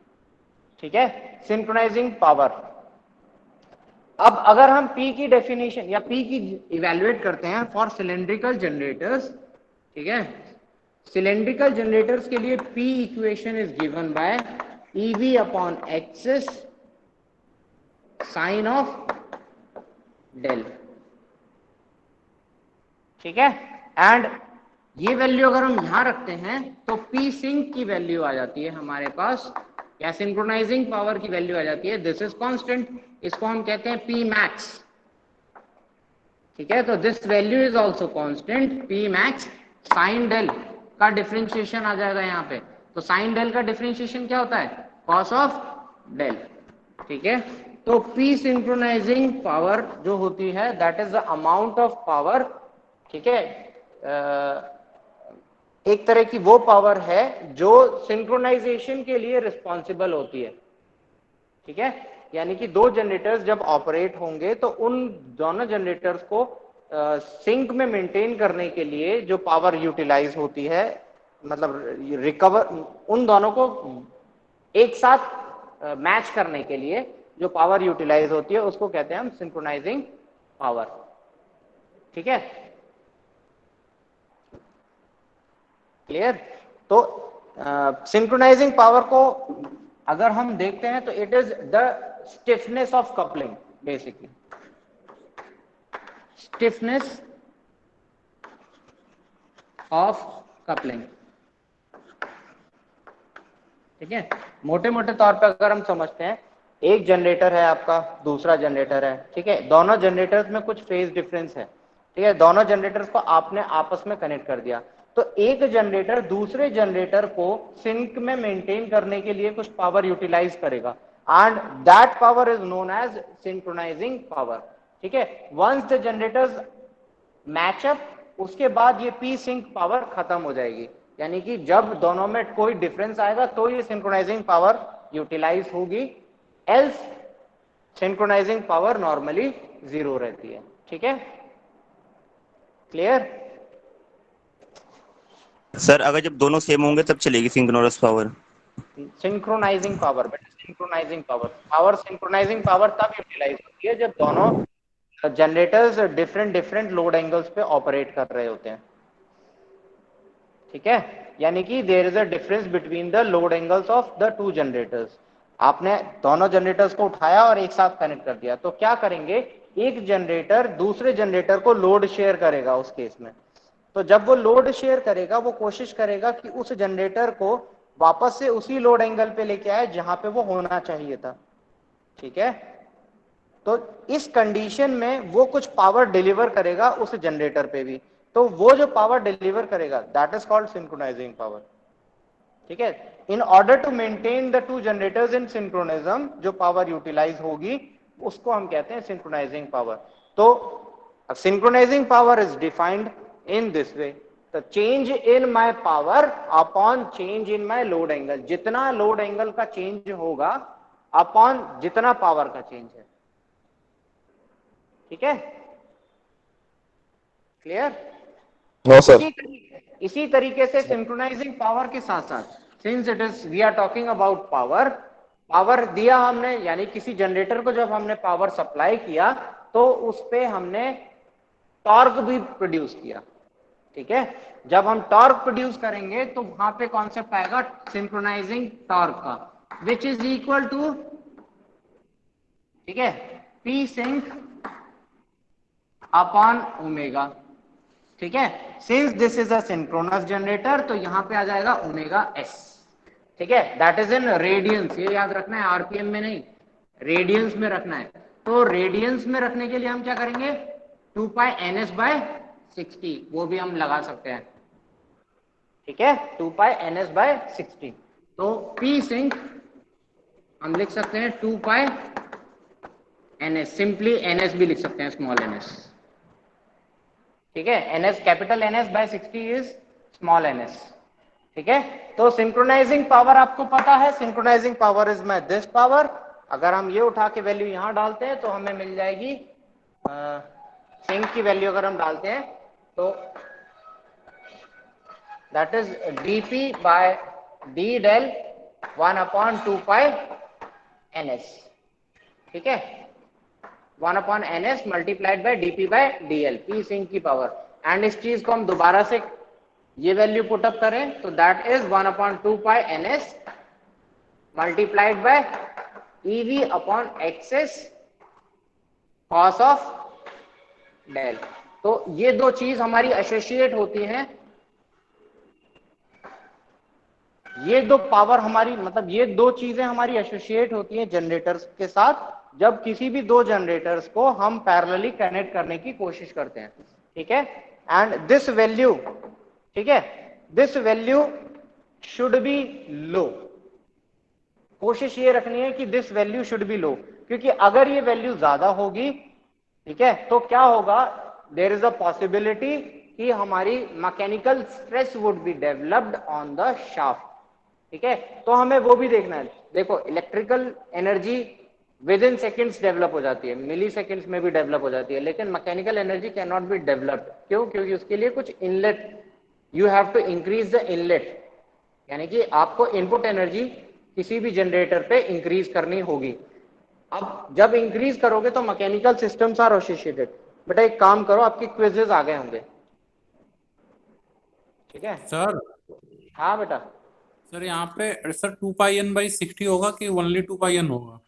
ठीक है, सिंक्रोनाइजिंग पावर। अब अगर हम P की डेफिनेशन या P की इवेल्युएट करते हैं फॉर सिलेंड्रिकल जनरेटर्स, ठीक है, सिलेंड्रिकल जनरेटर्स के लिए P equation is given by EV upon XS sine of del. ठीक है, एंड ये वैल्यू अगर हम यहां रखते हैं तो P सिंक की वैल्यू आ जाती है हमारे पास, या सिंक्रोनाइजिंग पावर की वैल्यू आ जाती है, दिस इज कांस्टेंट, इसको हम कहते हैं P मैक्स। ठीक है, तो this value is also constant, P max sine del का डिफरेंशिएशन आ जाएगा यहाँ पे। तो साइन डेल का डिफरेंशिएशन क्या होता है? Cos of del. ठीक है। तो पी सिंक्रोनाइजिंग पावर जो होती है that is the amount of power, ठीक है, एक तरह की वो पावर है जो सिंक्रोनाइजेशन के लिए रिस्पॉन्सिबल होती है, ठीक है। यानी कि दो जनरेटर्स जब ऑपरेट होंगे तो उन दोनों जनरेटर्स को सिंक में मेंटेन करने के लिए जो पावर यूटिलाइज होती है, मतलब रिकवर, उन दोनों को एक साथ मैच करने के लिए जो पावर यूटिलाइज होती है उसको कहते हैं हम सिंक्रोनाइजिंग पावर, ठीक है, क्लियर। तो सिंक्रोनाइजिंग पावर को अगर हम देखते हैं तो it is the stiffness of coupling, basically stiffness of coupling, ठीक है। मोटे मोटे तौर पे अगर हम समझते हैं, एक जनरेटर है आपका, दूसरा जनरेटर है, ठीक है, दोनों जनरेटर्स में कुछ फेज डिफरेंस है, ठीक है, दोनों जनरेटर्स को आपने आपस में कनेक्ट कर दिया, तो एक जनरेटर दूसरे जनरेटर को सिंक में मेंटेन करने के लिए कुछ पावर यूटिलाइज करेगा and that power is known as synchronising power, ठीक है। वंस द जनरेटर्स मैचअप, उसके बाद ये पी सिंक पावर खत्म हो जाएगी, यानी कि जब दोनों में कोई डिफरेंस आएगा तो ये सिंक्रोनाइजिंग पावर यूटिलाइज होगी, एल्स सिंक्रोनाइजिंग पावर नॉर्मली 0 रहती है, ठीक है, क्लियर। सर अगर जब दोनों सेम होंगे तब चलेगी सिंक्रोनस पावर? सिंक्रोनाइजिंग पावर बेटा, सिंक्रोनाइजिंग पावर सिंक्रोनाइजिंग पावर तब यूटिलाइज होती है जब दोनों generators different different load angles पे ऑपरेट कर रहे होते हैं, ठीक है, यानी कि there is a difference between the load angles of the two generators. आपने दोनों जनरेटर्स को उठाया और एक साथ कनेक्ट कर दिया, तो क्या करेंगे, एक जनरेटर दूसरे जनरेटर को लोड शेयर करेगा उस केस में, तो जब वो लोड शेयर करेगा वो कोशिश करेगा कि उस जनरेटर को वापस से उसी लोड एंगल पे लेके आए जहां पे वो होना चाहिए था, ठीक है। तो इस कंडीशन में वो कुछ पावर डिलीवर करेगा उस जनरेटर पे भी, तो वो जो पावर डिलीवर करेगा that is called synchronising power, ठीक है। In order to maintain the two generators in synchronism, जो पावर यूटिलाइज होगी उसको हम कहते हैं सिंक्रोनाइजिंग पावर। तो synchronising power is defined in this way, the change in my power upon change in my load angle, जितना load angle का change होगा अपॉन जितना पावर का चेंज है, ठीक है, क्लियर। No sir. इसी तरीके से सिंक्रोनाइजिंग पावर के साथ साथ, since it is we are talking about power दिया हमने, यानी किसी जनरेटर को जब हमने पावर सप्लाई किया तो उस पे हमने टॉर्क भी प्रोड्यूस किया, ठीक है। जब हम टॉर्क प्रोड्यूस करेंगे तो वहां पे कॉन्सेप्ट आएगा सिंक्रोनाइजिंग टॉर्क का, विच इज इक्वल टू, ठीक है, पी सिंक अपॉन ओमेगा, ठीक है। Since this is a synchronous generator तो यहां पे आ जाएगा ओमेगा एस, ठीक है, दैट इज इन रेडियंस, ये याद रखना है, आरपीएम में नहीं, रेडियंस में रखना है। तो रेडियंस में रखने के लिए हम क्या करेंगे, 2 पाई ns बाय 60, वो भी हम लगा सकते हैं, ठीक है, 2 पाई ns बाय 60। तो P सिंक हम लिख सकते हैं 2 पाई ns, सिंपली ns भी लिख सकते हैं, स्मॉल ns, ठीक है, ns capital ns by 60 is small ns, ठीक है। तो सिंक्रोनाइजिंग पावर आपको पता है, synchronising power is my this power. अगर हम ये उठा के वैल्यू यहां डालते हैं तो हमें मिल जाएगी, सिंक की वैल्यू अगर हम डालते हैं तो that is dp by d del 1/2 pi ns, ठीक है, 1/n s multiplied by dp by dl, p sync की पावर। एंड इस चीज को हम दोबारा से ये वैल्यू पुट अप करें तो that is 1/2 pi n s multiplied by ev upon xs cos of del. तो ये दो चीज हमारी एसोसिएट होती हैं, ये दो पावर हमारी, मतलब ये दो चीजें हमारी एसोसिएट होती हैं जनरेटर्स के साथ जब किसी भी दो जनरेटर्स को हम पैरेलली कनेक्ट करने की कोशिश करते हैं, ठीक है। एंड दिस वैल्यू, ठीक है, दिस वैल्यू शुड बी लो, कोशिश ये रखनी है कि दिस वैल्यू शुड बी लो, क्योंकि अगर ये वैल्यू ज्यादा होगी, ठीक है, तो क्या होगा, देयर इज अ पॉसिबिलिटी कि हमारी mechanical stress would be developed on the shaft. ठीक है, तो हमें वो भी देखना है। देखो, electrical energy with in seconds develop हो जाती है, मिली सेकेंड्स में भी डेवलप हो जाती है, लेकिन mechanical energy can not be developed. क्यों? क्योंकि उसके लिए कुछ inlet, you have to increase the inlet, यानी कि आपको इनपुट एनर्जी किसी भी जनरेटर पे इंक्रीज करनी होगी। अब जब इंक्रीज करोगे तो मैकेनिकल सिस्टम्स आर एसोसिएटेड। बेटा एक काम करो, आपके क्विजेस आ गए होंगे, ठीक है? सर हाँ बेटा। सर यहाँ पे सर 2 पाई n/60 होगा कि ओनली 2 पाई n होगा?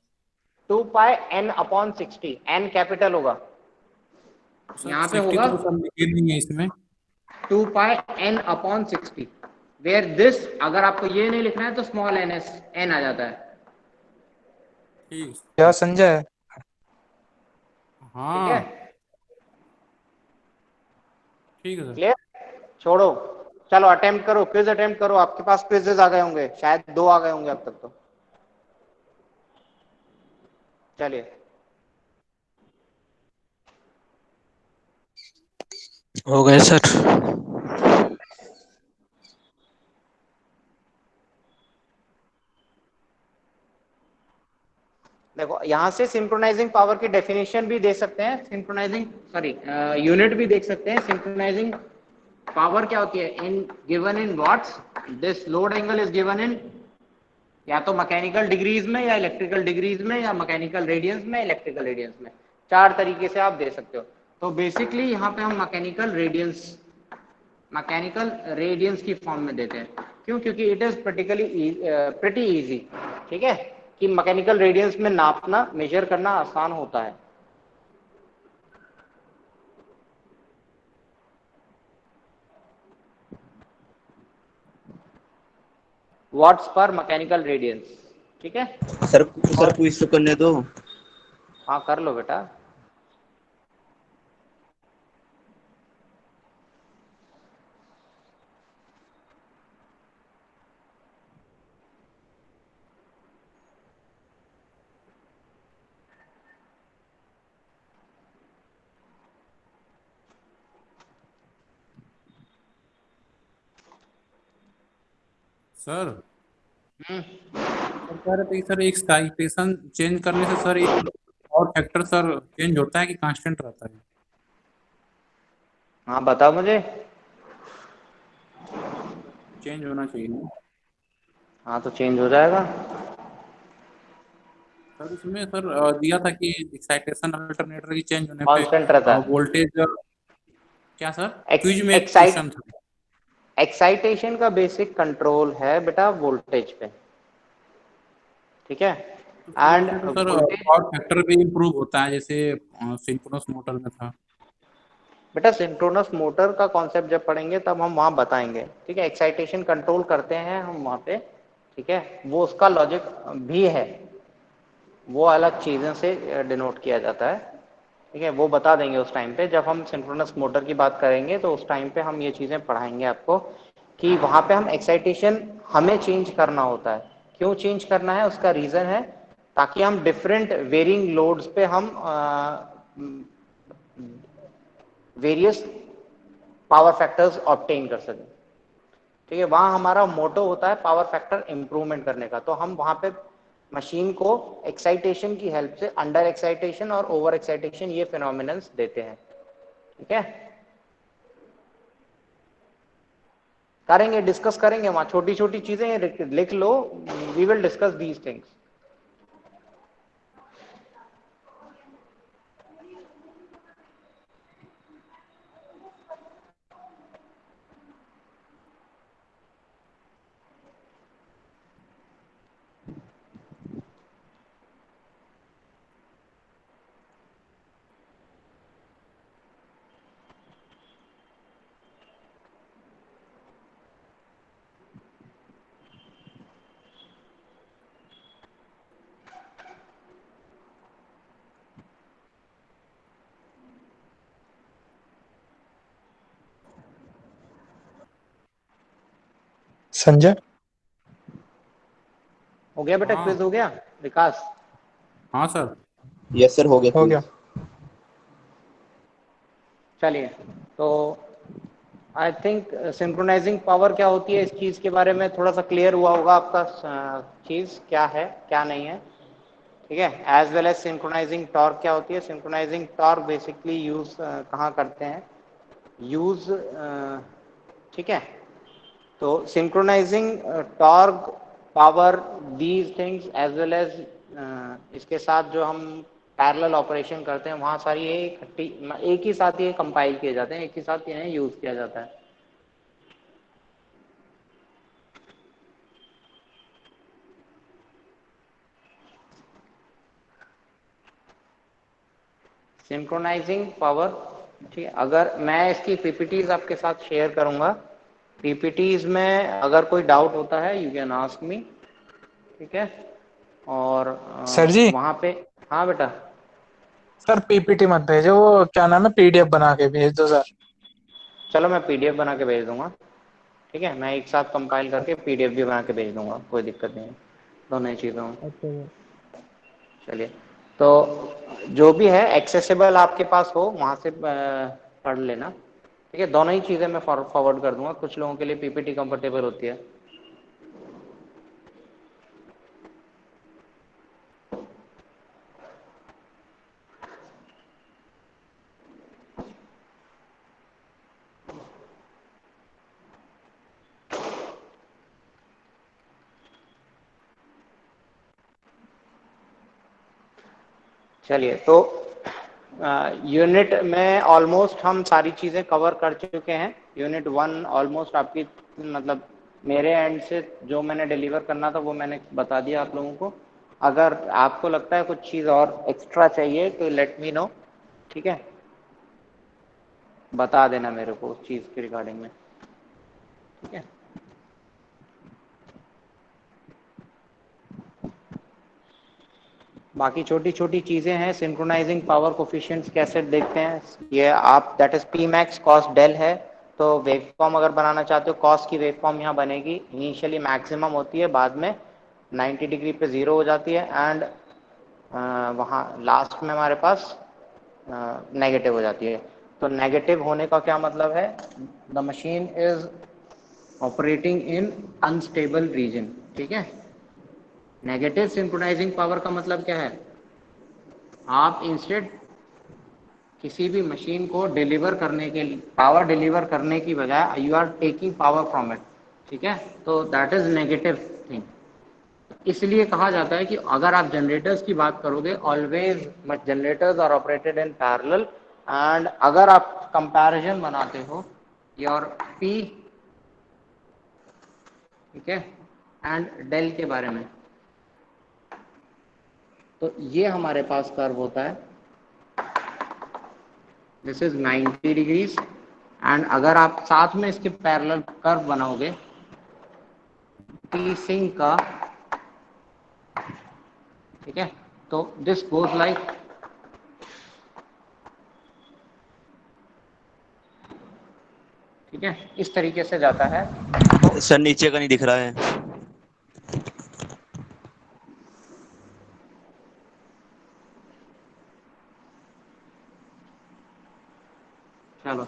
2 पाई n/60, n कैपिटल होगा, सर यहाँ पे 60 होगा तो सर लिखे नहीं है इसमें। 2 पाई n/60, वेयर दिस, अगर आपको ये नहीं लिखना है तो स्मॉल n s n आ जाता है। ठीक। क्या संजय? ठीक है, हाँ ठीक है सर। क्लियर? छोड़ो, चलो अटेम्प्ट करो, क्विज अटेम्प्ट करो। आपके पास क्विजेस आ गए होंगे, शायद 2 आ गए होंगे अब तक तो। चलिए, हो गए सर। देखो यहां से सिंक्रोनाइजिंग पावर की डेफिनेशन भी दे सकते हैं, सिंक्रोनाइजिंग सॉरी यूनिट भी देख सकते हैं। सिंक्रोनाइजिंग पावर क्या होती है, in given in watts, this load angle is given in या तो मैकेनिकल डिग्रीज में, या इलेक्ट्रिकल डिग्रीज में, या मैकेनिकल रेडियंस में, इलेक्ट्रिकल रेडियंस में। 4 तरीके से आप दे सकते हो। तो बेसिकली यहाँ पे हम मैकेनिकल रेडियंस की फॉर्म में देते हैं। क्यों? क्योंकि इट इज प्रिटी इजी, ठीक है, कि मैकेनिकल रेडियंस में नापना, मेजर करना आसान होता है। वॉट्स पर मैकेनिकल रेडियंस, ठीक है। सर सर और क्विज तो करने दो। हाँ, कर लो बेटा। सर सर कह रहे थे कि सर एक साइटेशन चेंज करने से सर एक और फैक्टर सर चेंज होता है कि कांस्टेंट रहता है? हाँ बताओ मुझे। चेंज होना चाहिए ना? हाँ तो चेंज हो जाएगा। सर उसमें सर दिया था कि एक्साइटेशन अल्टरनेटर की चेंज होने पे कांस्टेंट रहता है। वोल्टेज, क्या सर? एक्स क्विज में एक एक्साइट क्वेश्चन था। एक्साइटेशन का बेसिक कंट्रोल है बेटा वोल्टेज पे, ठीक है। तो फिर एंड उससे तो सर वोल्टेज, पावर फैक्टर भी इम्प्रूव होता है जैसे सिंक्रोनस मोटर में था। बेटा सिंक्रोनस मोटर का कॉन्सेप्ट जब पढ़ेंगे तब हम वहां बताएंगे, ठीक है। एक्साइटेशन कंट्रोल करते हैं हम वहां पे, ठीक है, वो उसका लॉजिक भी है, वो अलग चीज़ों से डिनोट किया जाता है, ठीक है। वो बता देंगे उस टाइम पे, जब हम सिंक्रोनस मोटर की बात करेंगे तो उस टाइम पे हम ये चीज़ें पढ़ाएंगे आपको कि वहाँ पे हम एक्साइटेशन हमें चेंज करना होता है। क्यों चेंज करना है, उसका रीज़न है, ताकि हम डिफरेंट वेरिंग लोड्स पे हम वेरियस पावर फैक्टर्स ऑब्टेन कर सकें, ठीक है। वहाँ हमारा मोटो होता है पावर फैक्टर इंप्रूवमेंट करने का। तो हम वहाँ पे मशीन को एक्साइटेशन की हेल्प से अंडर एक्साइटेशन और ओवर एक्साइटेशन ये फिनोमिनन्स देते हैं, ठीक है। करेंगे, डिस्कस करेंगे वहाँ, छोटी छोटी चीजें लिख लो, we will discuss these things. Sanjay हो गया बेटा, हाँ। क्विज हो गया विकास? हाँ सर। यस सर, हो गया हो quiz। गया। चलिए, तो आई थिंक सिंक्रोनाइजिंग पावर क्या होती है, इस चीज के बारे में थोड़ा सा क्लियर हुआ होगा आपका, चीज क्या है क्या नहीं है, ठीक है। As well as synchronising torque क्या होती है। सिंक्रोनाइजिंग टॉर्क बेसिकली यूज कहाँ करते हैं, यूज, ठीक है। तो synchronising torque, power, these things as well as इसके साथ जो हम पैरेलल ऑपरेशन करते हैं, वहाँ सारी ये इकट्ठी एक ही साथ ये कंपाइल किए जाते हैं, एक ही साथ इन्हें यूज किया जाता है। सिंक्रोनाइजिंग पावर, ठीक है। अगर मैं इसकी पीपीटीज आपके साथ शेयर करूंगा, पीपीटीज में अगर कोई डाउट होता है यू कैन आस्क मी, ठीक है। और सर जी, वहाँ पे, हाँ बेटा, सर पीपीटी मत भेजो, वो क्या नाम है, पीडीएफ बना के भेज दो सर। चलो मैं पीडीएफ बना के भेज दूंगा, ठीक है। मैं एक साथ कंपाइल करके पीडीएफ भी बना के भेज दूंगा, कोई दिक्कत नहीं है दोनों ही चीज़ों में। अच्छा। चलिए, तो जो भी है एक्सेसिबल आपके पास हो वहाँ से पढ़ लेना, ठीक है। दोनों ही चीज़ें मैं फॉरवर्ड कर दूंगा, कुछ लोगों के लिए पीपीटी कंफर्टेबल होती है। चलिए, तो यूनिट में ऑलमोस्ट हम सारी चीज़ें कवर कर चुके हैं। यूनिट 1 ऑलमोस्ट आपकी, मतलब मेरे एंड से जो मैंने डिलीवर करना था वो मैंने बता दिया आप लोगों को। अगर आपको लगता है कुछ चीज़ और एक्स्ट्रा चाहिए तो लेट मी नो, ठीक है, बता देना मेरे को उस चीज़ के रिगार्डिंग में, ठीक है। बाकी छोटी छोटी चीज़ें हैं, सिंक्रोनाइजिंग पावर कोफिशिएंट्स कैसे देखते हैं ये आप, that is P max cos del है। तो वेवफॉर्म अगर बनाना चाहते हो, कॉस की वेवफॉर्म यहाँ बनेगी, इनिशियली मैक्सिमम होती है, बाद में 90 डिग्री पे ज़ीरो हो जाती है, एंड वहाँ लास्ट में हमारे पास नेगेटिव हो जाती है। तो नेगेटिव होने का क्या मतलब है, the machine is operating in unstable region, ठीक है। नेगेटिव सिंक्रोनाइजिंग पावर का मतलब क्या है, आप इंस्टेड किसी भी मशीन को डिलीवर करने के लिए, पावर डिलीवर करने की बजाय you are taking power from it, ठीक है। तो दैट इज नेगेटिव थिंग। इसलिए कहा जाता है कि अगर आप जनरेटर्स की बात करोगे, always generators are operated in parallel, and अगर आप कंपैरिजन बनाते हो योर पी, ठीक है, एंड डेल के बारे में, तो ये हमारे पास कर्व होता है, दिस इज 90 डिग्रीज, एंड अगर आप साथ में इसके पैरेलल कर्व बनाओगे टी सिंक का, ठीक है, तो दिस गोज लाइक, ठीक है, इस तरीके से जाता है। तो सर नीचे का नहीं दिख रहा है। चलो,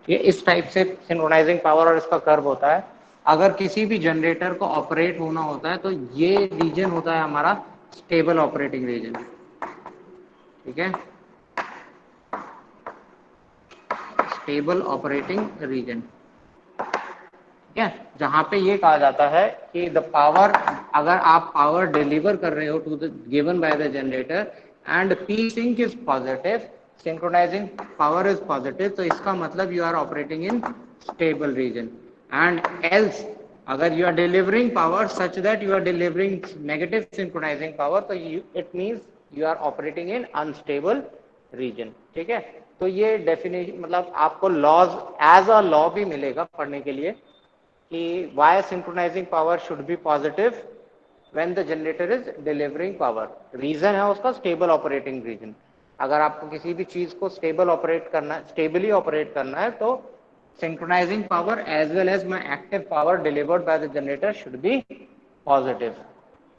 ये इस टाइप से सिंक्रोनाइजिंग पावर और इसका कर्व होता है। अगर किसी भी जनरेटर को ऑपरेट होना होता है तो ये रीजन होता है हमारा स्टेबल ऑपरेटिंग रीजन, ठीक है, स्टेबल ऑपरेटिंग रीजन, ठीक है, जहां पे ये कहा जाता है कि द पावर, अगर आप पावर डिलीवर कर रहे हो to the given by the generator and P sync is positive, synchronising power is positive, तो इसका मतलब you are operating in stable region. And else, अगर you are delivering power such that you are delivering negative synchronizing power, तो it means you are operating in unstable region. ठीक है, तो ये definition मतलब आपको लॉज एज अ लॉ भी मिलेगा पढ़ने के लिए कि why synchronizing power should be positive when the generator is delivering power. Region है उसका स्टेबल ऑपरेटिंग रीजन. अगर आपको किसी भी चीज को स्टेबली ऑपरेट करना है तो synchronizing power as well as my active power delivered by the generator should be positive.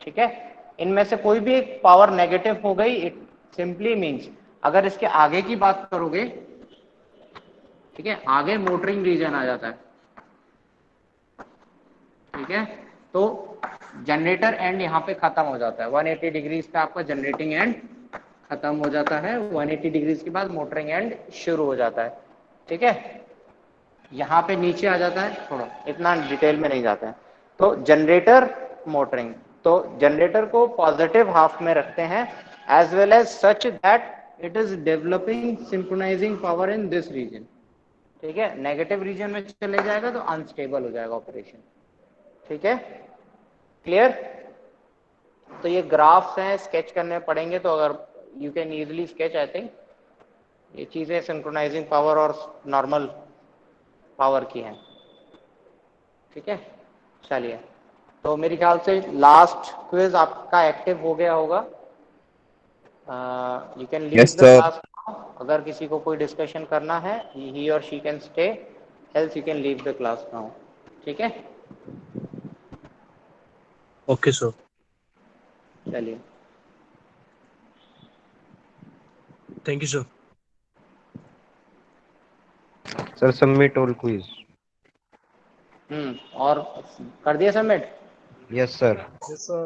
ठीक है, इनमें से कोई भी एक पावर नेगेटिव हो गई, इट सिंपली मीन्स अगर इसके आगे की बात करोगे, ठीक है, आगे मोटरिंग रीजन आ जाता है. ठीक है, तो जनरेटर एंड यहाँ पे खत्म हो जाता है. 180 डिग्रीज पे आपका जनरेटिंग एंड खत्म हो जाता है. 180 डिग्रीज के बाद मोटरिंग एंड शुरू हो जाता है. ठीक है, यहाँ पे नीचे आ जाता है, थोड़ा इतना डिटेल में नहीं जाता है. तो जनरेटर मोटरिंग, तो जनरेटर को पॉजिटिव हाफ में रखते हैं as well as such that it is developing synchronising power in this region. ठीक है, नेगेटिव रीजन में चले जाएगा तो अनस्टेबल हो जाएगा ऑपरेशन. ठीक है, क्लियर. तो ये ग्राफ्स हैं, स्केच करने पड़ेंगे, तो अगर you can easily sketch, I think ये चीजें सिंक्रोनाइजिंग पावर और नॉर्मल पावर की हैं. ठीक है, चलिए, तो मेरे ख्याल से लास्ट क्विज आपका एक्टिव हो गया होगा. You can leave the class. अगर किसी को कोई डिस्कशन करना है, ही और she can stay, else you can leave the class now. ठीक है, ओके सर. चलिए, thank you sir. Sir submit all quiz. और कर दिया submit. Yes sir. Yes, sir.